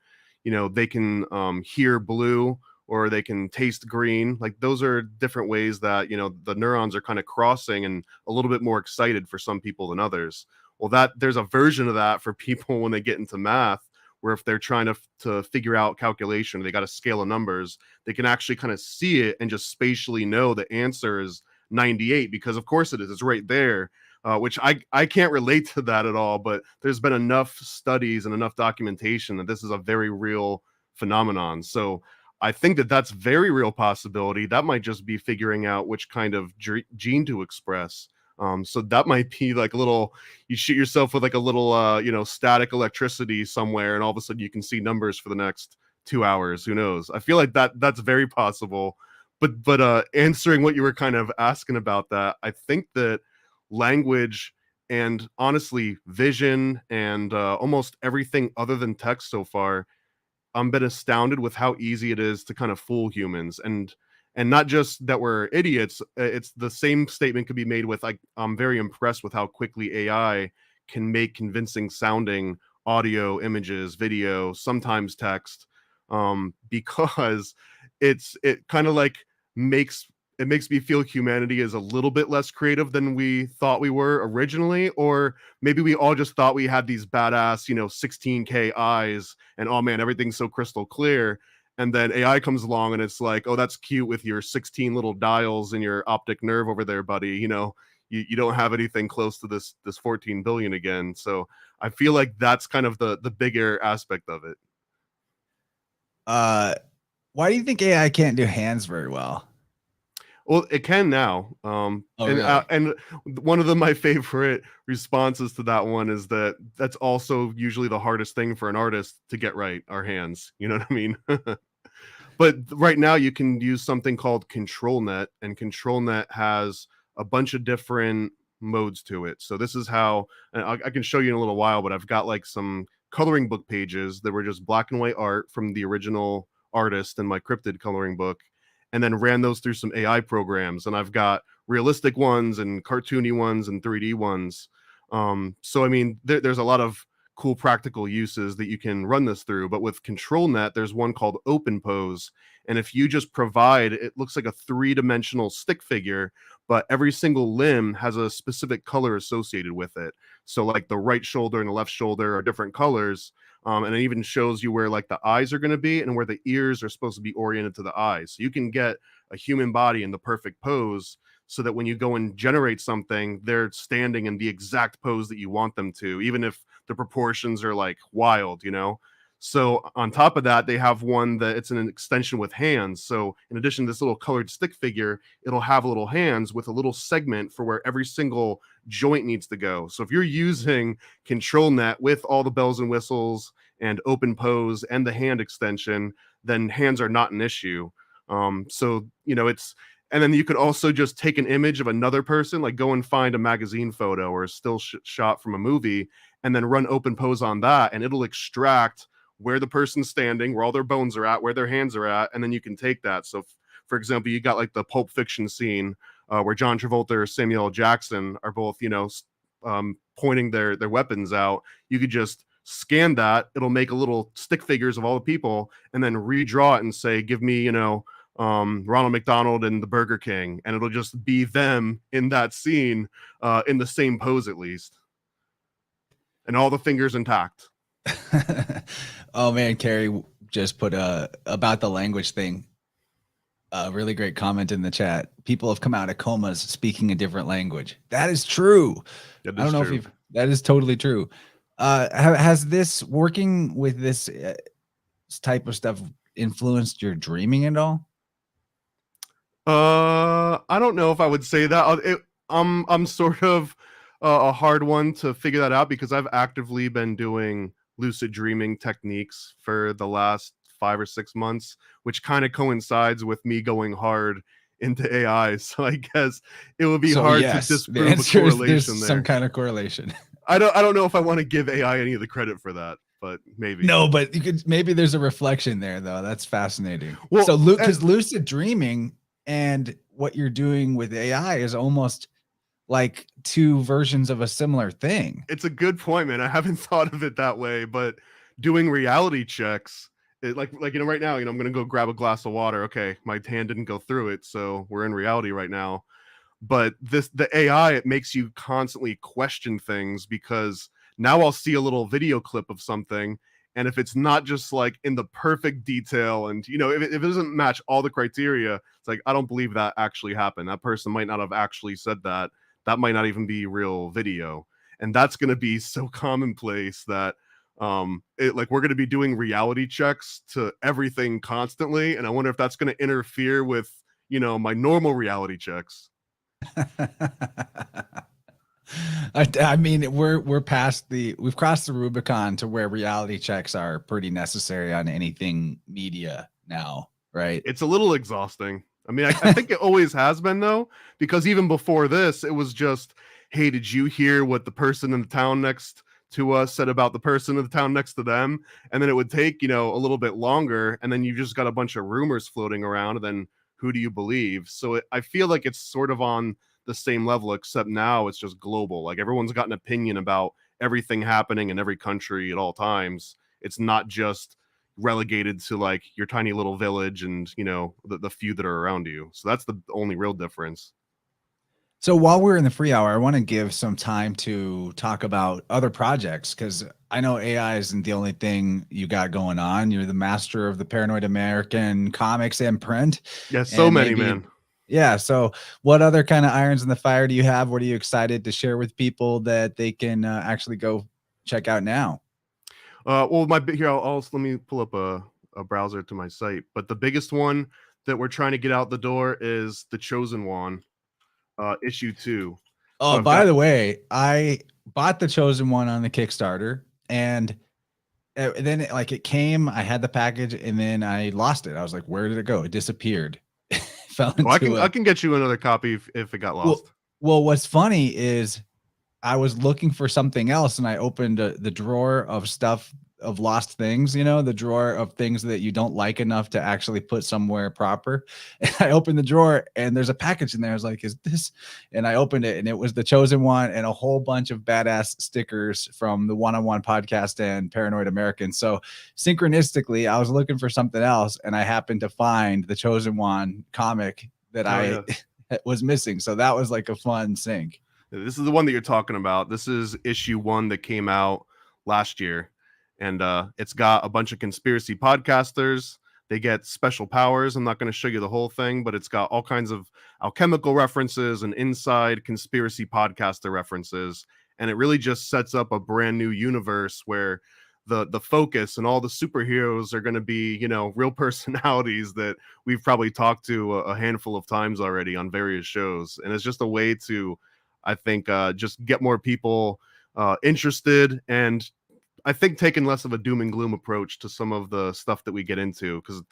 they can hear blue or they can taste green. Like those are different ways that the neurons are kind of crossing and a little bit more excited for some people than others. Well, there's a version of that for people when they get into math, where if they're trying to figure out calculation, they got a scale of numbers, they can actually kind of see it and just spatially know the answer is 98, because of course it is. It's right there, which I can't relate to that at all, but there's been enough studies and enough documentation that this is a very real phenomenon. So I think that that's very real possibility. That might just be figuring out which kind of gene to express. So that might be like a little, you shoot yourself with like a little, static electricity somewhere, and all of a sudden you can see numbers for the next 2 hours. Who knows? I feel like that's very possible. But answering what you were kind of asking about that, I think that language and honestly vision and almost everything other than text so far, I've been astounded with how easy it is to kind of fool humans. And not just that we're idiots. It's the same statement could be made with, like, I'm very impressed with how quickly AI can make convincing sounding audio, images, video, sometimes text, because it kind of like makes me feel humanity is a little bit less creative than we thought we were originally, or maybe we all just thought we had these badass 16K eyes and, oh man, everything's so crystal clear. And then AI comes along and it's like, oh, that's cute with your 16 little dials and your optic nerve over there, buddy. You don't have anything close to this 14 billion again. So I feel like that's kind of the bigger aspect of it. Why do you think AI can't do hands very well? Well, it can now. Really? And one of my favorite responses to that one is that that's also usually the hardest thing for an artist to get right, our hands. You know what I mean? But right now you can use something called ControlNet, and ControlNet has a bunch of different modes to it. So this is how, and I can show you in a little while, but I've got like some coloring book pages that were just black and white art from the original artist in my cryptid coloring book, and then ran those through some AI programs. And I've got realistic ones and cartoony ones and 3D ones. So I mean, there's a lot of cool practical uses that you can run this through. But with ControlNet, there's one called OpenPose, and if you just provide, it looks like a 3-dimensional stick figure, but every single limb has a specific color associated with it. So like the right shoulder and the left shoulder are different colors. And it even shows you where like the eyes are going to be and where the ears are supposed to be oriented to the eyes. So you can get a human body in the perfect pose so that when you go and generate something, they're standing in the exact pose that you want them to, even if the proportions are like wild, you know? So on top of that, they have one that it's an extension with hands. So in addition to this little colored stick figure, it'll have little hands with a little segment for where every single joint needs to go. So if you're using ControlNet with all the bells and whistles and OpenPose and the hand extension, then hands are not an issue. So, you know, and then you could also just take an image of another person, like go and find a magazine photo or a still shot from a movie, and then run OpenPose on that, and it'll extract where the person's standing, where all their bones are at, where their hands are at, and then you can take that. So, for example, you got like the Pulp Fiction scene where John Travolta or Samuel L. Jackson are both, you know, pointing their weapons out. You could just scan that. It'll make a little stick figures of all the people, and then redraw it and say, give me, you know, Ronald McDonald and the Burger King, and it'll just be them in that scene in the same pose at least, and all the fingers intact. Oh man, Carrie just put about the language thing, a really great comment in the chat. People have come out of comas speaking a different language. That is true. I don't know if that is totally true. Has this working with this type of stuff influenced your dreaming at all? I don't know if I would say that. I'm sort of a hard one to figure that out because I've actively been doing lucid dreaming techniques for the last 5 or 6 months, which kind of coincides with me going hard into AI. So I guess it would be hard to disprove a correlation there. Some kind of correlation. I don't know if I want to give AI any of the credit for that, but maybe. No, but you could, maybe there's a reflection there though. That's fascinating. Well, so because lucid dreaming and what you're doing with AI is almost like 2 versions of a similar thing. It's a good point, man. I haven't thought of it that way, but doing reality checks, like you know, right now, you know, I'm gonna go grab a glass of water. Okay, my hand didn't go through it, so we're in reality right now. But the AI, it makes you constantly question things, because now I'll see a little video clip of something, and if it's not just like in the perfect detail, and you know, if it doesn't match all the criteria, it's like, I don't believe that actually happened. That person might not have actually said that. That might not even be real video. And that's going to be so commonplace that like we're going to be doing reality checks to everything constantly. And I wonder if that's going to interfere with, you know, my normal reality checks. I mean, we've crossed the Rubicon to where reality checks are pretty necessary on anything media now, right? It's a little exhausting. I mean, I think it always has been, though, because even before this, it was just, hey, did you hear what the person in the town next to us said about the person in the town next to them? And then it would take, you know, a little bit longer, and then you just got a bunch of rumors floating around, and then who do you believe? So I feel like it's sort of on the same level, except now it's just global. Like everyone's got an opinion about everything happening in every country at all times. It's not just relegated to like your tiny little village and, you know, the few that are around you. So that's the only real difference. So while we're in the free hour, I want to give some time to talk about other projects, because I know AI isn't the only thing you got going on. You're the master of the Paranoid American comics and print. Yeah, so many, man. Yeah. So what other kind of irons in the fire do you have? What are you excited to share with people that they can actually go check out now? Well, let me pull up a browser to my site. But the biggest one that we're trying to get out the door is The Chosen One, issue 2. Oh, so by the way, I bought The Chosen One on the Kickstarter, and then it came, I had the package, and then I lost it. I was like, where did it go? It disappeared. I can get you another copy if it got lost. Well, what's funny is I was looking for something else, and I opened the drawer of stuff of lost things, you know, the drawer of things that you don't like enough to actually put somewhere proper. And I opened the drawer and there's a package in there. I was like, is this? And I opened it and it was The Chosen One and a whole bunch of badass stickers from the One-on-One podcast and Paranoid American. So synchronistically, I was looking for something else and I happened to find the Chosen One comic that was missing. So that was like a fun sync. This is the one that you're talking about. This is issue 1 that came out last year. And it's got a bunch of conspiracy podcasters. They get special powers. I'm not going to show you the whole thing, but it's got all kinds of alchemical references and inside conspiracy podcaster references. And it really just sets up a brand new universe where the focus and all the superheroes are going to be, you know, real personalities that we've probably talked to a handful of times already on various shows. And it's just a way to, I think, just get more people interested, and I think taking less of a doom and gloom approach to some of the stuff that we get into, because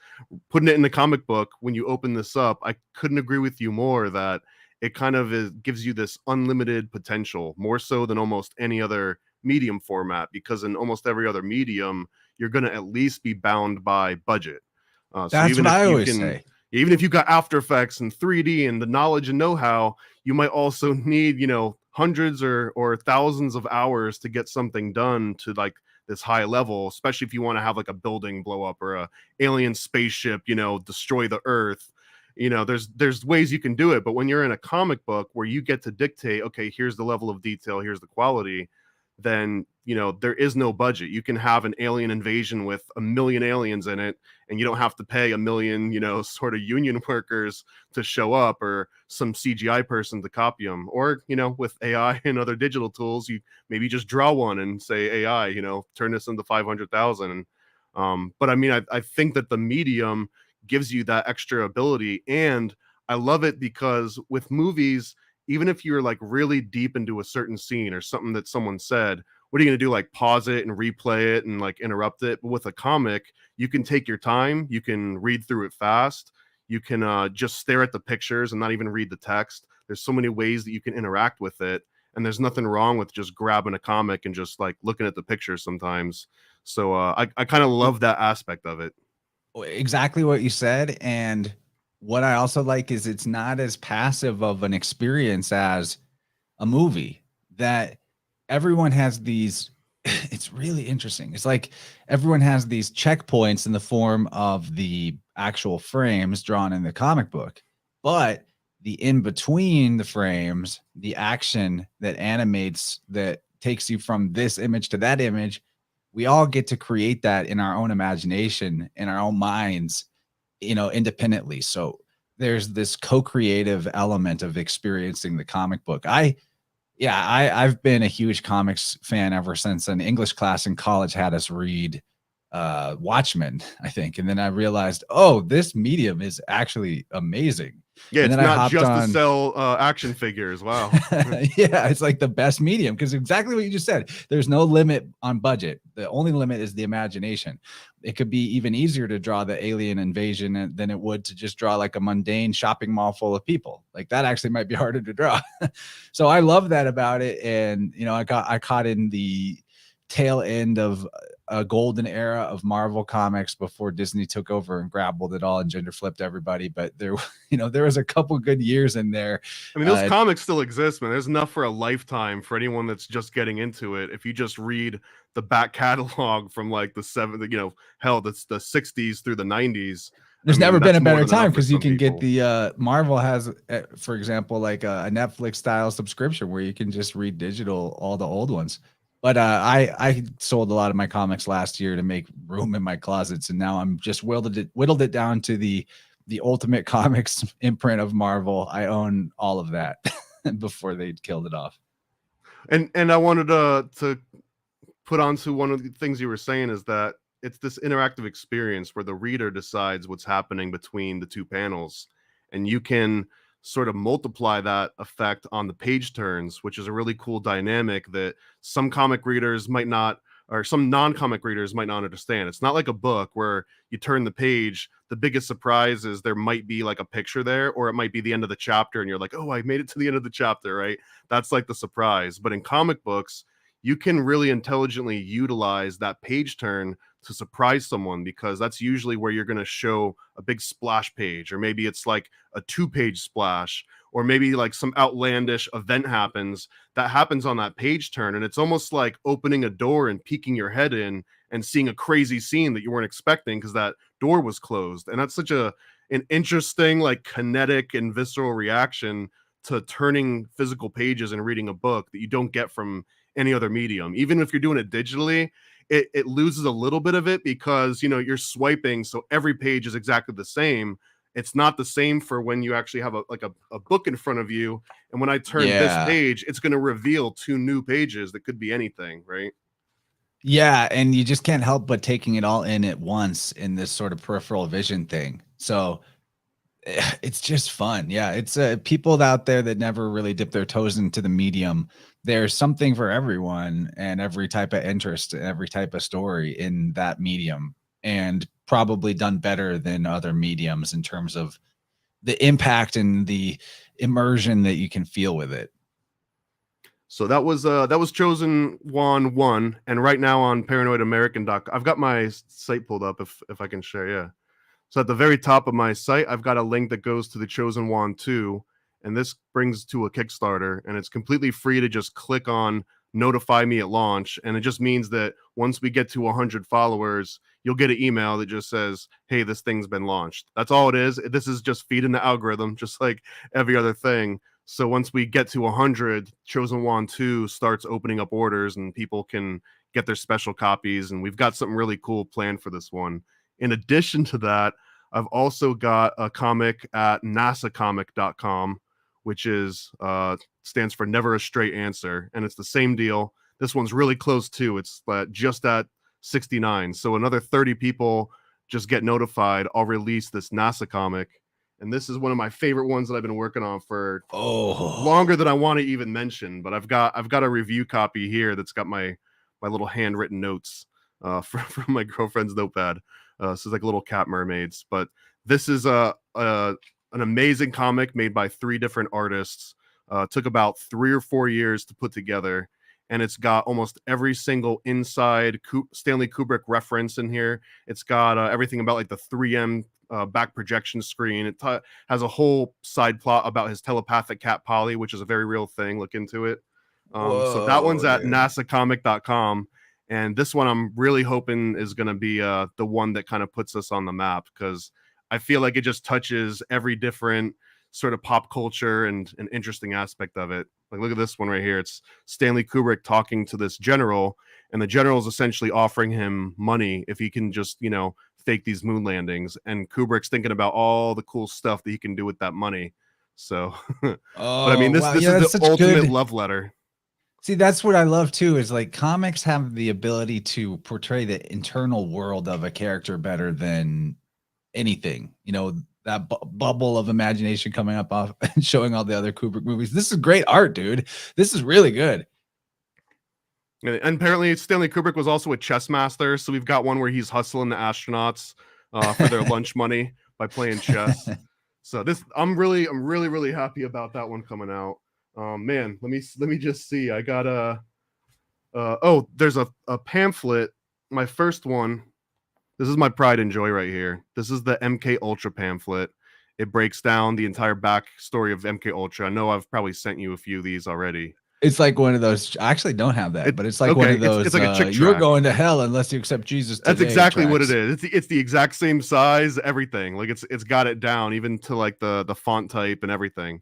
putting it in the comic book, when you open this up, I couldn't agree with you more that it kind of gives you this unlimited potential, more so than almost any other medium format, because in almost every other medium, you're going to at least be bound by budget. That's what I always say. Even if you've got After Effects and 3D and the knowledge and know-how, you might also need, you know, hundreds or thousands of hours to get something done to like this high level, especially if you want to have like a building blow up or a alien spaceship, you know, destroy the Earth. You know, there's ways you can do it, but when you're in a comic book where you get to dictate, okay, here's the level of detail, here's the quality, then, you know, there is no budget. You can have an alien invasion with 1 million aliens in it, and you don't have to pay 1 million, you know, sort of union workers to show up or some CGI person to copy them. Or, you know, with AI and other digital tools, you maybe just draw one and say, AI, you know, turn this into 500,000. But I mean, I think that the medium gives you that extra ability. And I love it because with movies, even if you're like really deep into a certain scene or something that someone said, what are you going to do? Like pause it and replay it and like interrupt it? But with a comic, you can take your time. You can read through it fast. You can just stare at the pictures and not even read the text. There's so many ways that you can interact with it. And there's nothing wrong with just grabbing a comic and just like looking at the pictures sometimes. So I kind of love that aspect of it. Exactly what you said. And what I also like is it's not as passive of an experience as a movie, that everyone has these. It's really interesting. It's like everyone has these checkpoints in the form of the actual frames drawn in the comic book, but the in between the frames, the action that animates, that takes you from this image to that image, we all get to create that in our own imagination, in our own minds, you know, independently. So there's this co-creative element of experiencing the comic book. I've been a huge comics fan ever since an English class in college had us read Watchmen, I think. And then I realized, oh, this medium is actually amazing. Yeah, and it's then not just to sell action figures. Wow. Yeah, it's like the best medium, because exactly what you just said. There's no limit on budget. The only limit is the imagination. It could be even easier to draw the alien invasion than it would to just draw like a mundane shopping mall full of people. Like that actually might be harder to draw. So I love that about it. And, you know, I caught in the tail end of a golden era of Marvel comics before Disney took over and grappled it all and gender flipped everybody. But there, you know, there was a couple good years in there. I mean, those comics still exist, man. There's enough for a lifetime for anyone that's just getting into it. If you just read the back catalog from like the that's the 60s through the 90s. There's never been a better time, because you can get the Marvel has, for example, like a Netflix style subscription where you can just read digital all the old ones. But I sold a lot of my comics last year to make room in my closets, and now I'm just whittled it down to the Ultimate Comics imprint of Marvel. I own all of that before they killed it off. And I wanted to put onto one of the things you were saying, is that it's this interactive experience where the reader decides what's happening between the two panels, and you can sort of multiply that effect on the page turns, which is a really cool dynamic that some comic readers might not, or some non-comic readers might not understand. It's not like a book where you turn the page, the biggest surprise is there might be like a picture there, or it might be the end of the chapter and you're like, oh, I made it to the end of the chapter, right? That's like the surprise. But in comic books, you can really intelligently utilize that page turn to surprise someone, because that's usually where you're going to show a big splash page, or maybe it's like a 2-page splash, or maybe like some outlandish event happens on that page turn, and it's almost like opening a door and peeking your head in and seeing a crazy scene that you weren't expecting because that door was closed. And that's such an interesting, like, kinetic and visceral reaction to turning physical pages and reading a book that you don't get from any other medium. Even if you're doing it digitally, it loses a little bit of it because, you know, you're swiping, so every page is exactly the same. It's not the same for when you actually have a book in front of you, and when I turn this Yeah. page, it's going to reveal 2 new pages that could be anything, right? Yeah, and you just can't help but taking it all in at once in this sort of peripheral vision thing. So it's just fun. Yeah, it's people out there that never really dip their toes into the medium. There's something for everyone and every type of interest, every type of story in that medium, and probably done better than other mediums in terms of the impact and the immersion that you can feel with it. So that was Chosen Juan 1, and right now on paranoidamerican.com, I've got my site pulled up if I can share, yeah. So at the very top of my site, I've got a link that goes to the Chosen Juan 2, and this brings to a Kickstarter, and it's completely free to just click on notify me at launch, and it just means that once we get to 100 followers, you'll get an email that just says, hey, this thing's been launched. That's all it is. This is just feeding the algorithm, just like every other thing. So once we get to 100, Chosen Juan 2 starts opening up orders, and people can get their special copies, and we've got something really cool planned for this one. In addition to that, I've also got a comic at nasacomic.com, which is stands for Never a Straight Answer, and it's the same deal. This one's really close too. It's just at 69. So another 30 people just get notified. I'll release this NASA comic, and this is one of my favorite ones that I've been working on for longer than I want to even mention. But I've got a review copy here that's got my little handwritten notes from my girlfriend's notepad. So it's like little cat mermaids. But this is an amazing comic made by 3 different artists. Took about 3 or 4 years to put together, and it's got almost every single inside Stanley Kubrick reference in here. It's got everything about like the 3M back projection screen. It has a whole side plot about his telepathic cat Polly, which is a very real thing. Look into it. So that one's at nasacomic.com. And this one I'm really hoping is going to be the one that kind of puts us on the map, because I feel like it just touches every different sort of pop culture and an interesting aspect of it. Like, look at this one right here. It's Stanley Kubrick talking to this general, and the general is essentially offering him money if he can just, you know, fake these moon landings. And Kubrick's thinking about all the cool stuff that he can do with that money. So, but I mean, this is the ultimate love letter. See, that's what I love too, is like comics have the ability to portray the internal world of a character better than anything. You know, that bubble of imagination coming up off and showing all the other Kubrick movies. This is great art, dude. This is really good. And apparently Stanley Kubrick was also a chess master. So we've got one where he's hustling the astronauts for their lunch money by playing chess. So I'm really happy about that one coming out. Man, let me just see. I got there's a pamphlet. My first one. This is my pride and joy right here. This is the MK Ultra pamphlet. It breaks down the entire backstory of MK Ultra. I know I've probably sent you a few of these already. It's like one of those. I actually don't have that, but it's like one of those. It's like a chick you're going to hell unless you accept Jesus today. That's exactly what it is. It's the exact same size, everything. Like it's got it down, even to like the font type and everything.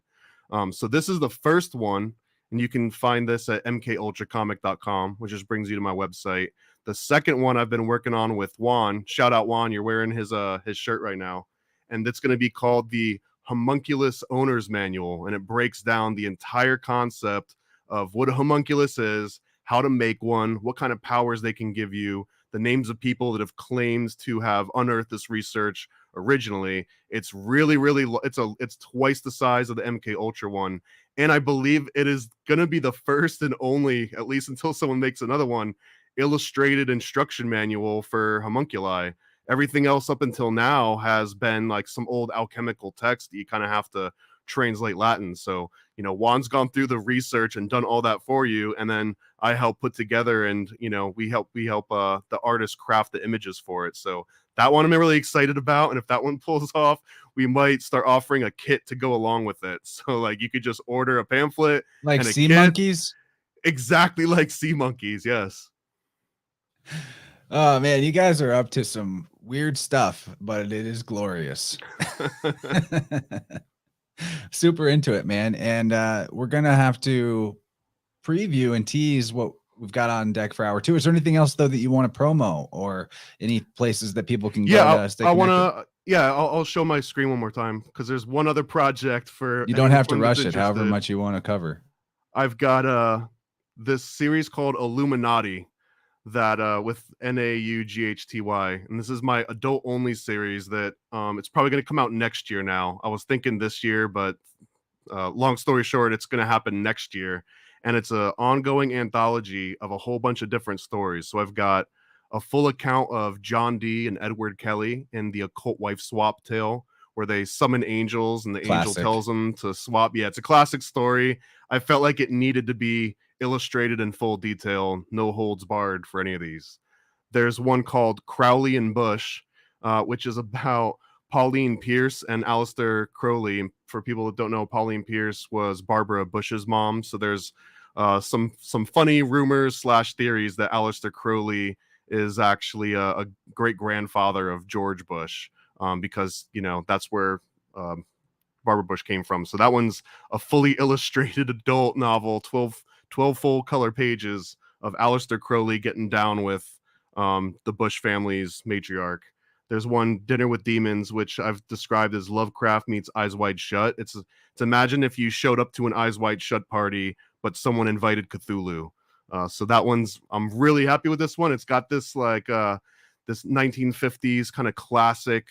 So this is the first one, and you can find this at mkultracomic.com, which just brings you to my website. The second one I've been working on with Juan. Shout out Juan, you're wearing his shirt right now, and it's going to be called the Homunculus Owner's Manual, and it breaks down the entire concept of what a homunculus is, how to make one, what kind of powers they can give you, the names of people that have claimed to have unearthed this research originally. It's really it's twice the size of the MK Ultra one, and I believe it is going to be the first and only, at least until someone makes another one, illustrated instruction manual for homunculi. Everything else up until now has been like some old alchemical text that you kind of have to translate Latin. So, you know, Juan's gone through the research and done all that for you, and then I help put together, and you know, we help the artist craft the images for it. So that one I'm really excited about, and if that one pulls off, we might start offering a kit to go along with it. So like you could just order a pamphlet Like and a sea kit, monkeys. exactly like sea monkeys. Yes. Oh man, you guys are up to some weird stuff, but it is glorious. Super into it, man. And we're gonna have to preview and tease what we've got on deck for hour 2. Is there anything else though that you want to promo, or any places that people can go to stay connected? I'll show my screen one more time, because there's one other project for You don't have to anyone rush that's it, however interested. much you want to cover. I've got this series called Illuminati, that with Naughty, and this is my adult only series that it's probably going to come out next year. Now I was thinking this year, but long story short, it's going to happen next year, and it's an ongoing anthology of a whole bunch of different stories. So I've got a full account of John Dee and Edward Kelly in the occult wife swap tale, where they summon angels and the angel Classic. tells them to swap. Yeah, it's a classic story. I felt like it needed to be illustrated in full detail, no holds barred for any of these. There's one called Crowley and Bush, which is about Pauline Pierce and Aleister Crowley. For people that don't know, Pauline Pierce was Barbara Bush's mom. So there's some funny rumors slash theories that Aleister Crowley is actually a great grandfather of George Bush, because you know that's where Barbara Bush came from. So that one's a fully illustrated adult novel, 12 full color pages of Aleister Crowley getting down with the Bush family's matriarch. There's one, Dinner with Demons, which I've described as Lovecraft meets Eyes Wide Shut. It's imagine if you showed up to an Eyes Wide Shut party, but someone invited Cthulhu. So that one's, I'm really happy with this one. It's got this like this 1950s kind of classic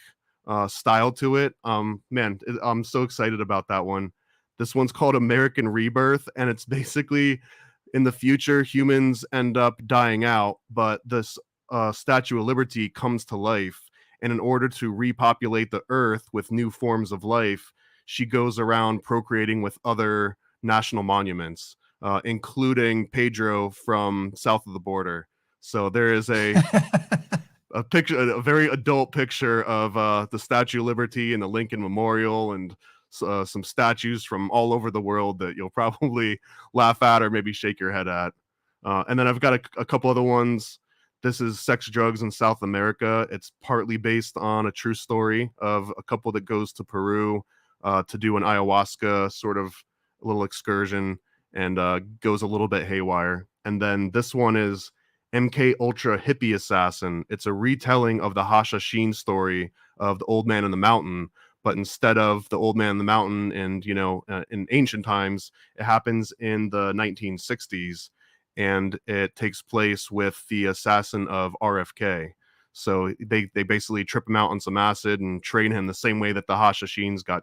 style to it. Man, I'm so excited about that one. This one's called American Rebirth, and it's basically in the future humans end up dying out, but this Statue of Liberty comes to life, and in order to repopulate the earth with new forms of life, she goes around procreating with other national monuments, including Pedro from south of the border. So there is a picture, a very adult picture of the Statue of Liberty and the Lincoln Memorial, and some statues from all over the world that you'll probably laugh at or maybe shake your head at. And then I've got a couple other ones. This is Sex, Drugs in South America. It's partly based on a true story of a couple that goes to Peru to do an ayahuasca sort of little excursion, and goes a little bit haywire. And then this one is MK Ultra Hippie Assassin. It's a retelling of the Hashashin story of the Old Man in the Mountain, but instead of the Old Man in the Mountain and in ancient times, it happens in the 1960s, and it takes place with the assassin of RFK. So they basically trip him out on some acid and train him the same way that the Hashashins got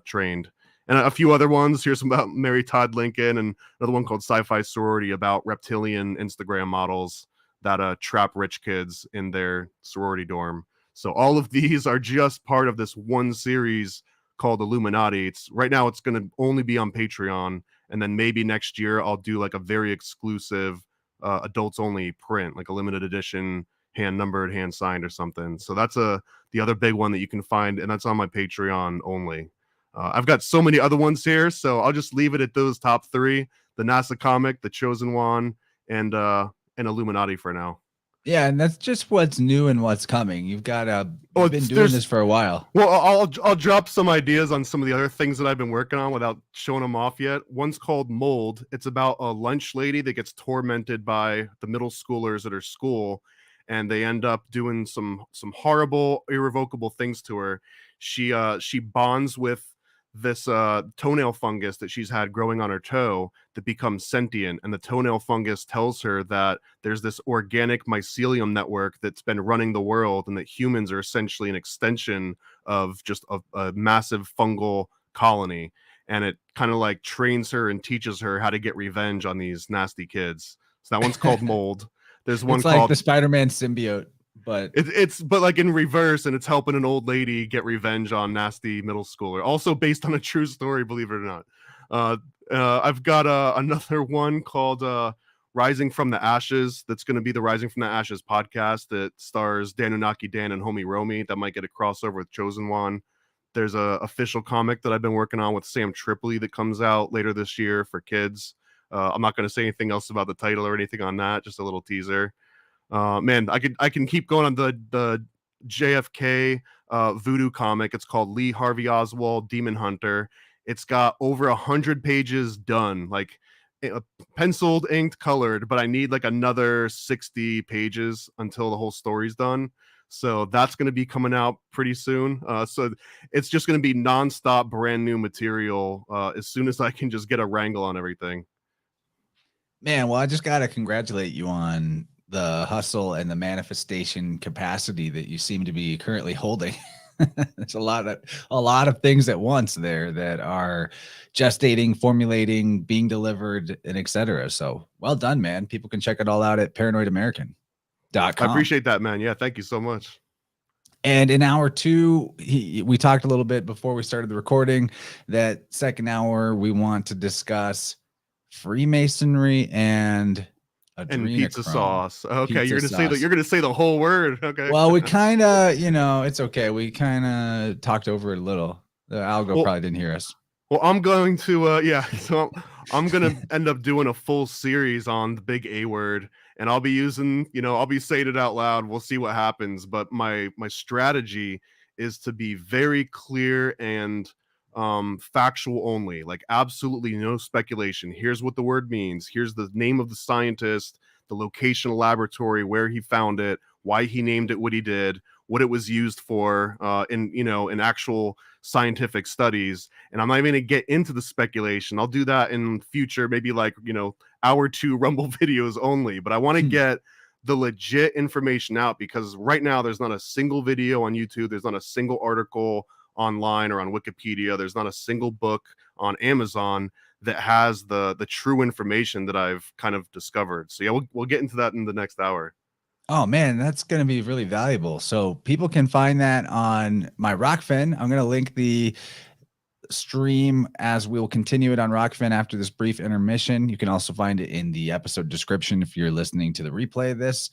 trained. And a few other ones. Here's some about Mary Todd Lincoln, and another one called Sci-Fi Sorority about reptilian Instagram models that trap rich kids in their sorority dorm. So all of these are just part of this one series called Illuminati. Right now it's going to only be on Patreon, and then maybe next year I'll do like a very exclusive adults only print, like a limited edition, hand numbered, hand signed or something. So that's the other big one that you can find, and that's on my Patreon only. I've got so many other ones here, so I'll just leave it at those top 3: the NASA comic, the Chosen One, and Illuminati for now. Yeah, and that's just what's new and what's coming. You've been doing this for a while. Well, I'll drop some ideas on some of the other things that I've been working on without showing them off yet. One's called Mold. It's about a lunch lady that gets tormented by the middle schoolers at her school, and they end up doing some horrible, irrevocable things to her. She bonds with this toenail fungus that she's had growing on her toe that becomes sentient, and the toenail fungus tells her that there's this organic mycelium network that's been running the world, and that humans are essentially an extension of just a massive fungal colony. And it kind of like trains her and teaches her how to get revenge on these nasty kids. So that one's called Mold. There's one it's like called the Spider-Man symbiote, but it's but like in reverse, and it's helping an old lady get revenge on nasty middle schooler. Also based on a true story, believe it or not. I've got another one called Rising from the Ashes. That's going to be the Rising from the Ashes podcast that stars Danunaki Dan and Homie Romy. That might get a crossover with Chosen One. There's a official comic that I've been working on with Sam Tripoli that comes out later this year for kids. I'm not going to say anything else about the title or anything on that, just a little teaser. Man, I can keep going on the JFK voodoo comic. It's called Lee Harvey Oswald Demon Hunter. It's got over 100 pages done, like penciled, inked, colored, but I need like another 60 pages until the whole story's done. So that's going to be coming out pretty soon. So it's just going to be nonstop brand new material as soon as I can just get a wrangle on everything. Man, well, I just got to congratulate you on the hustle and the manifestation capacity that you seem to be currently holding. There's a lot of things at once there that are gestating, formulating, being delivered, and etc. So well done, man. People can check it all out at paranoidamerican.com. I appreciate that, man. Yeah, thank you so much. And in hour 2, we talked a little bit before we started the recording that second hour we want to discuss Freemasonry and pizza sauce. Okay, pizza you're gonna say the whole word. Okay. Well, we kind of, it's okay. We kind of talked over it a little. The algo probably didn't hear us. Well, I'm going to so I'm gonna end up doing a full series on the big A word, and I'll be using, I'll be saying it out loud. We'll see what happens. But my strategy is to be very clear and factual only, like absolutely no speculation. Here's what the word means. Here's the name of the scientist, the location of laboratory, where he found it, why he named it what he did, what it was used for in actual scientific studies. And I'm not even going to get into the speculation. I'll do that in future, maybe like, hour 2 Rumble videos only. But I want to get the legit information out, because right now there's not a single video on YouTube. There's not a single article online or on Wikipedia. There's not a single book on Amazon that has the true information that I've kind of discovered. So yeah, we'll get into that in the next hour. Oh man, that's going to be really valuable. So people can find that on my Rockfin. I'm going to link the stream as we'll continue it on Rockfin after this brief intermission. You can also find it in the episode description if you're listening to the replay of this.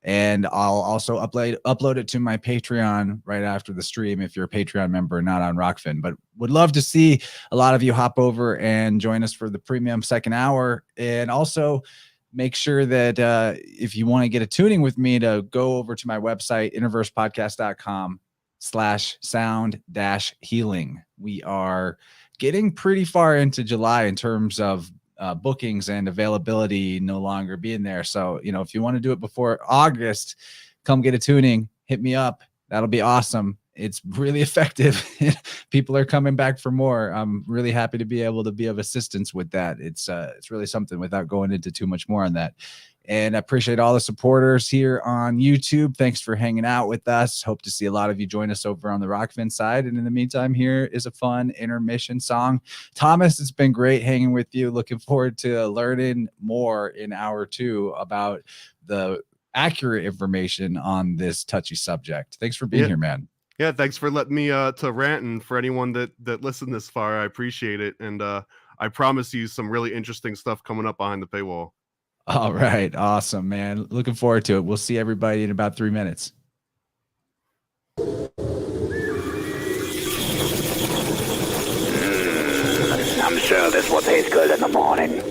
And I'll also upload it to my Patreon right after the stream if you're a Patreon member, not on Rockfin. But would love to see a lot of you hop over and join us for the premium second hour. And also make sure that if you want to get a tuning with me, to go over to my website, InnerVersePodcast.com/sound-healing. We are getting pretty far into July in terms of bookings and availability no longer being there. So, if you want to do it before August, come get a tuning, hit me up. That'll be awesome. It's really effective. People are coming back for more. I'm really happy to be able to be of assistance with that. It's really something without going into too much more on that. And I appreciate all the supporters here on YouTube. Thanks for hanging out with us. Hope to see a lot of you join us over on the Rockfin side. And in the meantime, here is a fun intermission song. Thomas, it's been great hanging with you. Looking forward to learning more in hour 2 about the accurate information on this touchy subject. Thanks for being here, man. Yeah, thanks for letting me to rant. And for anyone that listened this far, I appreciate it. And I promise you some really interesting stuff coming up behind the paywall. All right. Awesome, man. Looking forward to it. We'll see everybody in about 3 minutes. I'm sure this will taste good in the morning.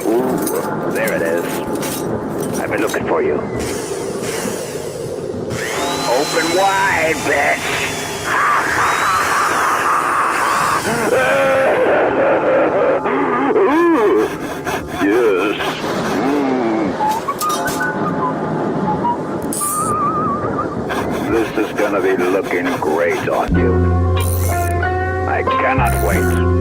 Ooh, there it is. I've been looking for you. Open wide, bitch! Yes. This is gonna be looking great on you. I cannot wait.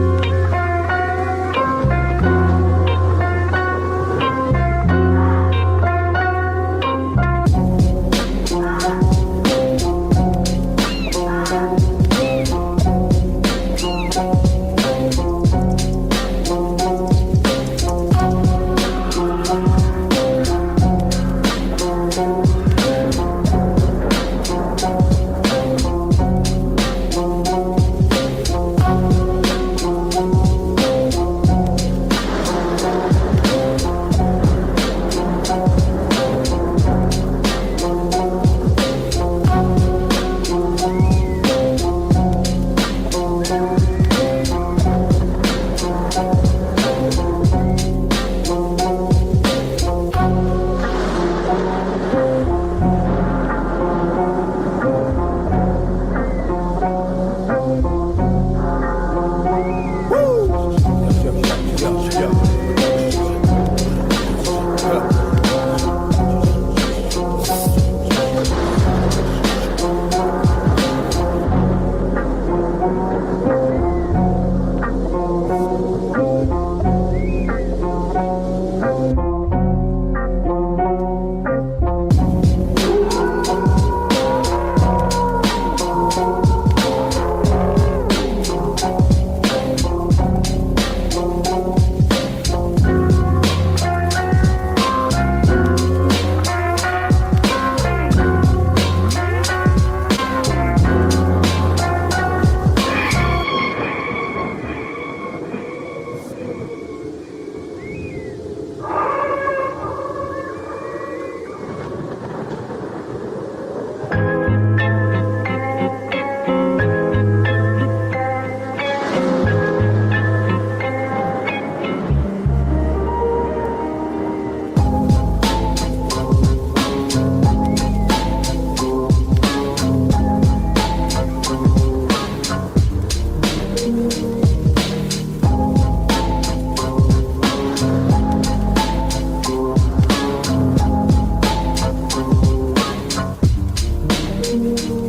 Peace.